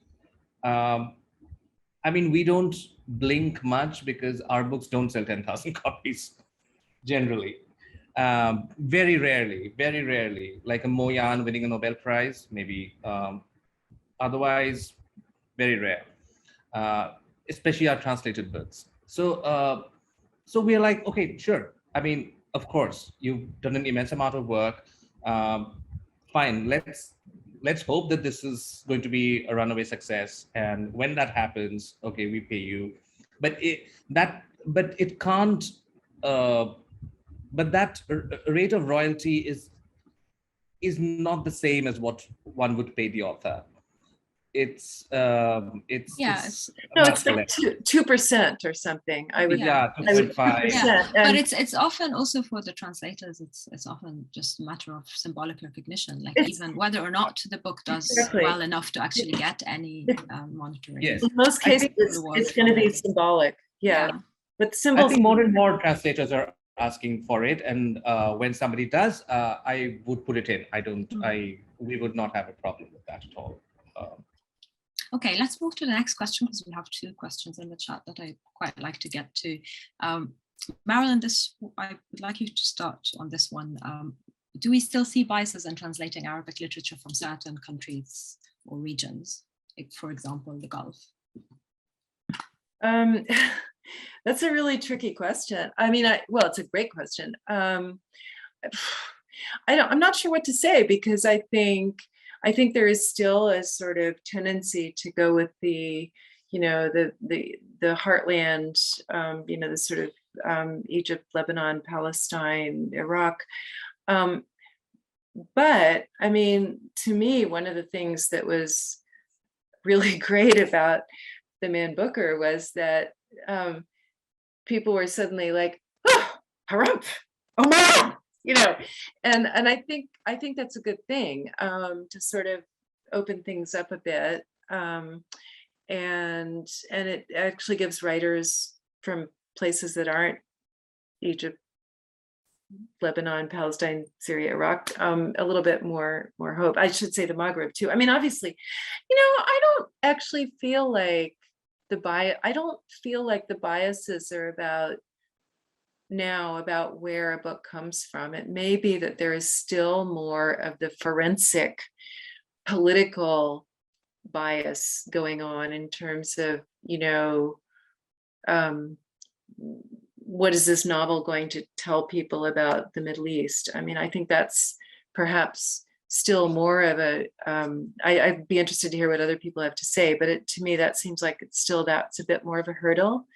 I mean, we don't blink much because our books don't sell 10,000 copies generally. Very rarely, like a Mo Yan winning a Nobel Prize, maybe. Otherwise, very rare, especially our translated books. So we're like, okay, sure. I mean, of course, you've done an immense amount of work. Fine, let's hope that this is going to be a runaway success. And when that happens, okay, we pay you. But it can't. But that rate of royalty is not the same as what one would pay the author. It's like 2% or something. I would 2.5. Yeah. But it's often also for the translators. It's often just a matter of symbolic recognition, like even whether or not the book does well enough to actually get any monetary. Yes. In most cases, it's going to be symbolic. Yeah. But symbols. I think more and more translators are asking for it, and when somebody does, I would put it in. We would not have a problem with that at all. Okay, let's move to the next question, because we have two questions in the chat that I quite like to get to. Marilyn, I would like you to start on this one. do we still see biases in translating Arabic literature from certain countries or regions, like, for example, the Gulf? That's a really tricky question. I mean, well, it's a great question. I'm not sure what to say, because I think there is still a sort of tendency to go with the, you know, the heartland, you know, the sort of Egypt, Lebanon, Palestine, Iraq. But I mean, to me, one of the things that was really great about the Man Booker was that people were suddenly like, oh, harumph, oh my, you know, and I think that's a good thing, to sort of open things up a bit, and it actually gives writers from places that aren't Egypt, Lebanon, Palestine, Syria, Iraq, a little bit more hope. I should say the Maghreb too. I mean, obviously, you know, I don't actually feel like the biases are about where a book comes from. It may be that there is still more of the forensic political bias going on in terms of, you know, what is this novel going to tell people about the Middle East? I mean, I think that's perhaps still more of a, I'd be interested to hear what other people have to say, but to me, that seems like that's a bit more of a hurdle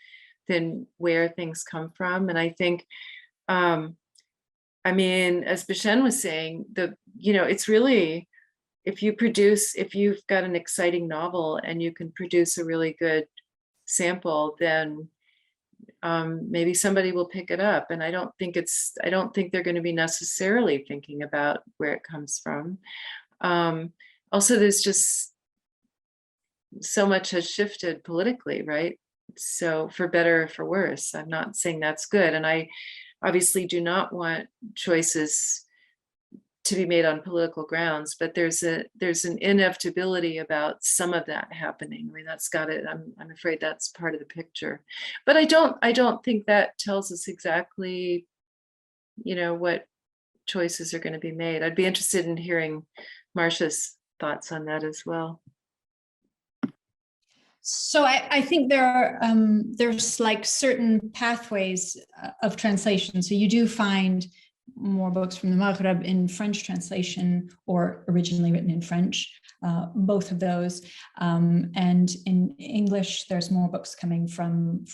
than where things come from. And I think, I mean, as Bishen was saying, you know, it's really, if you've got an exciting novel and you can produce a really good sample, then maybe somebody will pick it up. And I don't think they're going to be necessarily thinking about where it comes from. Also, there's just so much has shifted politically, right? So for better or for worse. I'm not saying that's good. And I obviously do not want choices to be made on political grounds, but there's an inevitability about some of that happening. I mean, that's got it. I'm afraid that's part of the picture, but I don't think that tells us exactly, you know, what choices are going to be made. I'd be interested in hearing Marcia's thoughts on that as well. So I think there's like certain pathways of translation. So you do find more books from the Maghreb in French translation or originally written in French, both of those. And in English, there's more books coming from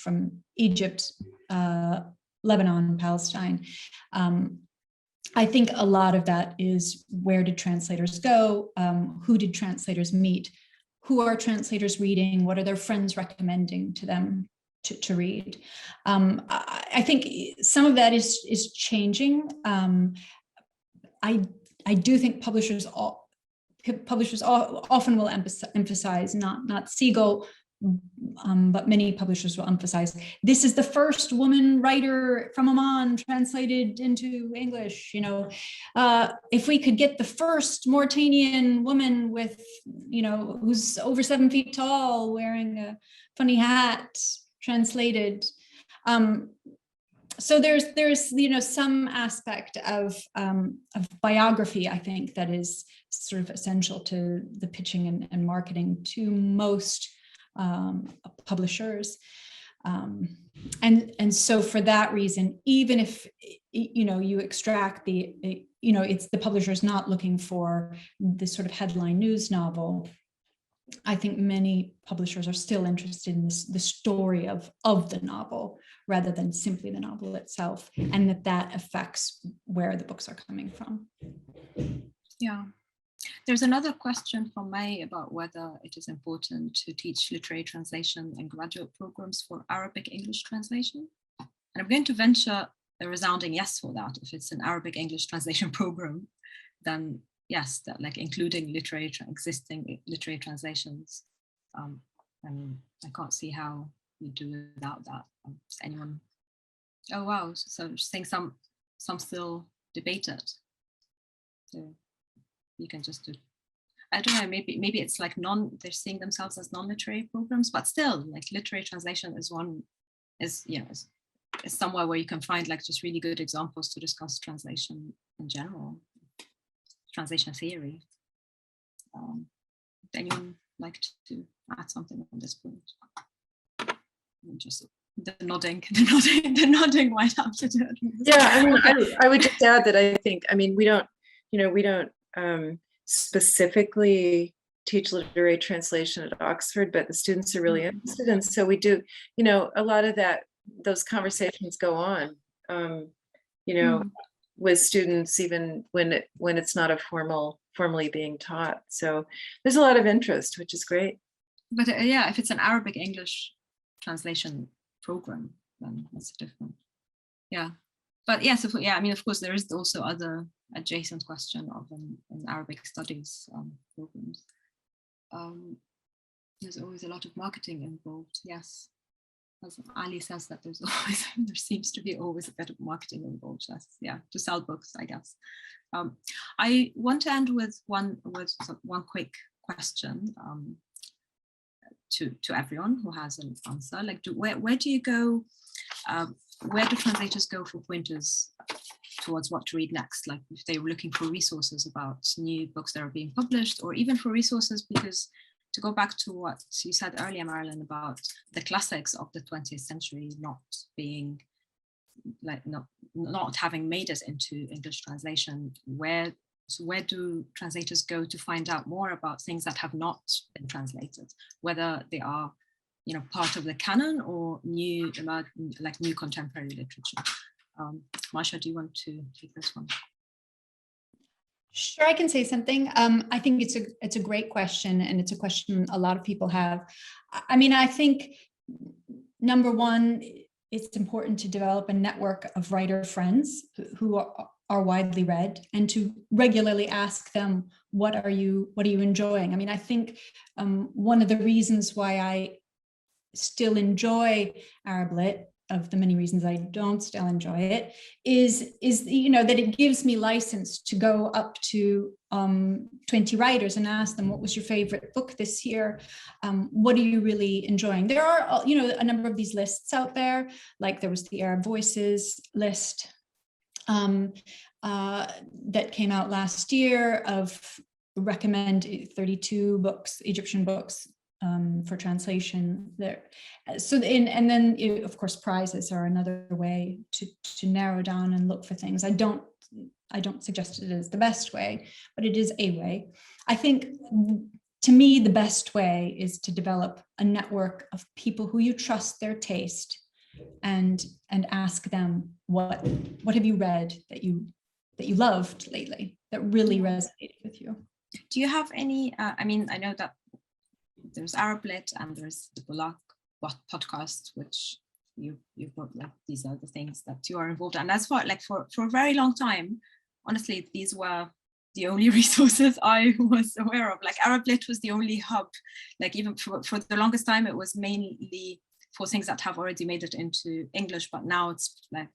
Egypt, Lebanon, Palestine. I think a lot of that is, where did translators go? Who did translators meet? Who are translators reading? What are their friends recommending to them to read? I think some of that is changing. I do think publishers often will emphasize, not Siegel, but many publishers will emphasize, this is the first woman writer from Oman translated into English. You know, if we could get the first Mauritanian woman with, you know, who's over 7 feet tall, wearing a funny hat, translated. So there's you know, some aspect of biography, I think, that is sort of essential to the pitching and marketing to most publishers, and so for that reason, even if, you know, you extract the, you know, it's the publisher's not looking for this sort of headline news novel, I think many publishers are still interested in the story of the novel rather than simply the novel itself, and that affects where the books are coming from. Yeah. There's another question from May about whether it is important to teach literary translation in graduate programs for Arabic English translation. And I'm going to venture a resounding yes for that. If it's an Arabic English translation program, then yes, that, like, including existing literary translations. I mean, I can't see how you do without that. Does anyone? Oh wow! So I'm just saying some still debate it. So you can just do. I don't know. Maybe it's like they're seeing themselves as non-literary programs, but still, like, literary translation is somewhere where you can find, like, just really good examples to discuss translation in general. translation theory. Would anyone like to add something on this point? Just the nodding might have to do it. Yeah, I mean, I would just add that I think, I mean, we don't specifically teach literary translation at Oxford, but the students are really interested, and so we do, a lot of those conversations go on, with students, even when it's not formally being taught. So there's a lot of interest, which is great. But yeah, if it's an Arabic English translation program, then that's different. Yeah, but yeah, so I mean, of course, there is also other adjacent question of an Arabic studies programs. There's always a lot of marketing involved. Yes, as Ali says, that there seems to be always a bit of marketing involved. That's, yeah, to sell books, I guess. I want to end with one quick question to everyone who has an answer. Like, where do you go? Where do translators go for pointers towards what to read next? Like, if they were looking for resources about new books that are being published, or even for resources, because to go back to what you said earlier, Marilyn, about the classics of the 20th century not being, like, not having made it into English translation, where do translators go to find out more about things that have not been translated, whether they are, part of the canon or new contemporary literature? Marsha, do you want to take this one? Sure, I can say something. I think it's a great question, and it's a question a lot of people have. I mean, I think, number one, it's important to develop a network of writer friends who are widely read, and to regularly ask them, what are you enjoying? I mean, I think one of the reasons why I still enjoy Arab Lit, of the many reasons I don't still enjoy it, is that it gives me license to go up to 20 writers and ask them, what was your favorite book this year? What are you really enjoying? There are, a number of these lists out there, like there was the Arab Voices list that came out last year of recommend 32 books, Egyptian books, for translation there. So and then of course prizes are another way to narrow down and look for things. I don't suggest it is the best way, but it is a way. I think, to me, the best way is to develop a network of people who you trust their taste, and ask them, what have you read that you loved lately, that really resonated with you? Do you have any, I mean, I know that there's Arab Lit and there's the Bulak podcast, which you've got, like, these are the things that you are involved in. And that's what, like, for a very long time, honestly, these were the only resources I was aware of. Like, Arab Lit was the only hub. Like, even for the longest time, it was mainly for things that have already made it into English, but now it's like,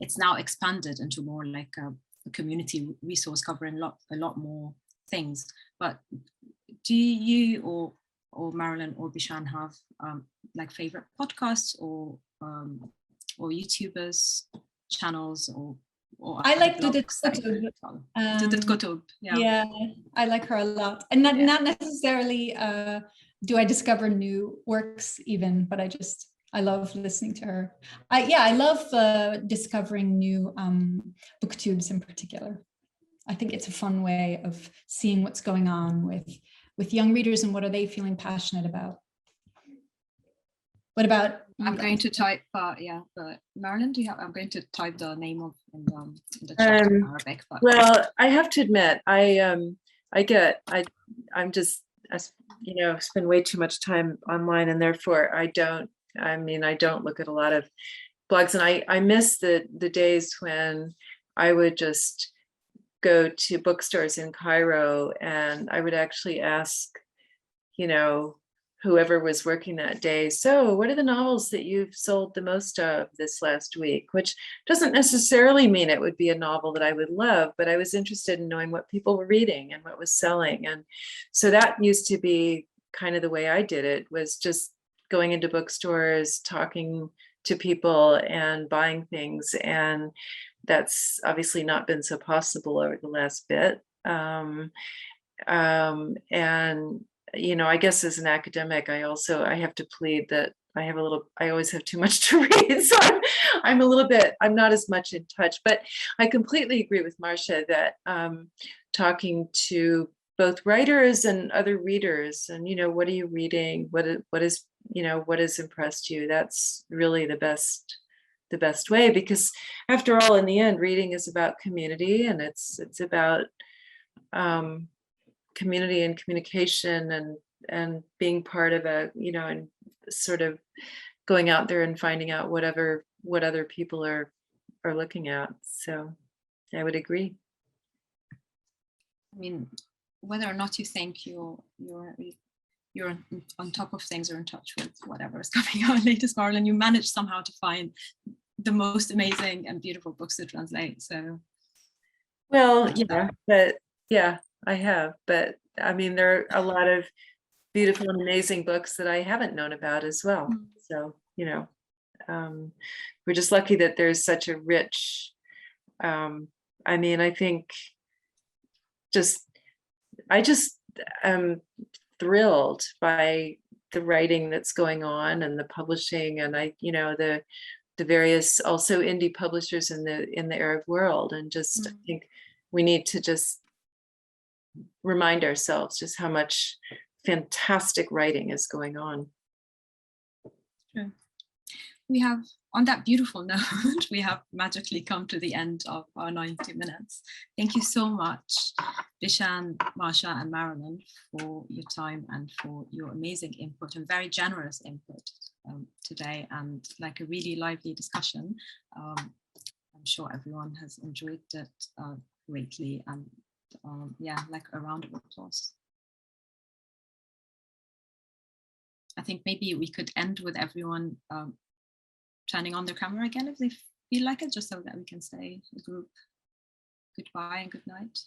it's now expanded into more like a community resource covering a lot more things. But do you or Marilyn or Bishan have like favorite podcasts or YouTubers channels or I like Dudet Kutub. Yeah, I like her a lot, and not necessarily do I discover new works even, but I love listening to her. I love discovering new booktubes in particular. I think it's a fun way of seeing what's going on with young readers and what are they feeling passionate about. What about? I'm going to type, but Marilyn, do you have? I'm going to type the name of in the chat in Arabic. But. Well, I have to admit, I'm just, spend way too much time online, and therefore I don't look at a lot of blogs, and I miss the days when I would just go to bookstores in Cairo and I would actually ask, whoever was working that day, so what are the novels that you've sold the most of this last week? Which doesn't necessarily mean it would be a novel that I would love, but I was interested in knowing what people were reading and what was selling. And so that used to be kind of the way I did it, was just going into bookstores, talking to people and buying things. And that's obviously not been so possible over the last bit. And you know, I guess as an academic, I have to plead that I always have too much to read, so I'm not as much in touch. But I completely agree with Marcia that talking to both writers and other readers, and you know, what are you reading? What is you know, what has impressed you? That's really the best way, because after all, in the end, reading is about community, and it's about community and communication and being part of a, you know, and sort of going out there and finding out what other people are looking at. So I would agree. I mean, whether or not you think you're on top of things or in touch with whatever is coming out latest, Marilyn, you manage somehow to find the most amazing and beautiful books to translate. So, well, yeah, but yeah, I have. But I mean, there are a lot of beautiful and amazing books that I haven't known about as well. So, you know, we're just lucky that there's such a rich, I mean, I think I just am thrilled by the writing that's going on and the publishing, and you know, the various also indie publishers in the Arab world, and just I think we need to just remind ourselves just how much fantastic writing is going on. True. We have, on that beautiful note, we have magically come to the end of our 90 minutes. Thank you so much, Bishan, Marsha, and Marilyn, for your time and for your amazing input and very generous input today, and like a really lively discussion. I'm sure everyone has enjoyed it greatly, and yeah, like a round of applause. I think maybe we could end with everyone turning on their camera again if they feel like it, just so that we can say a group goodbye and good night.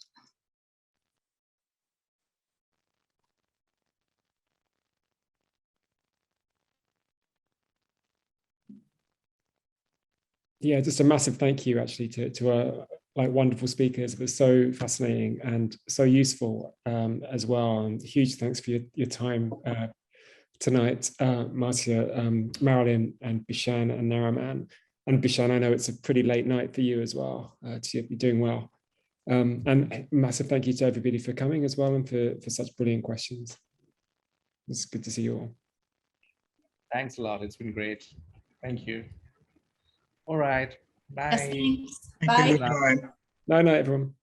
Yeah, just a massive thank you actually to our like wonderful speakers. It was so fascinating and so useful as well. And huge thanks for your time tonight, Marcia, Marilyn, and Bishan and Nariman. And Bishan, I know it's a pretty late night for you as well. You're doing well. And massive thank you to everybody for coming as well, and for such brilliant questions. It's good to see you all. Thanks a lot. It's been great. Thank you. All right. Bye. Yes, thanks. Thank you. Bye. Bye. Night, everyone.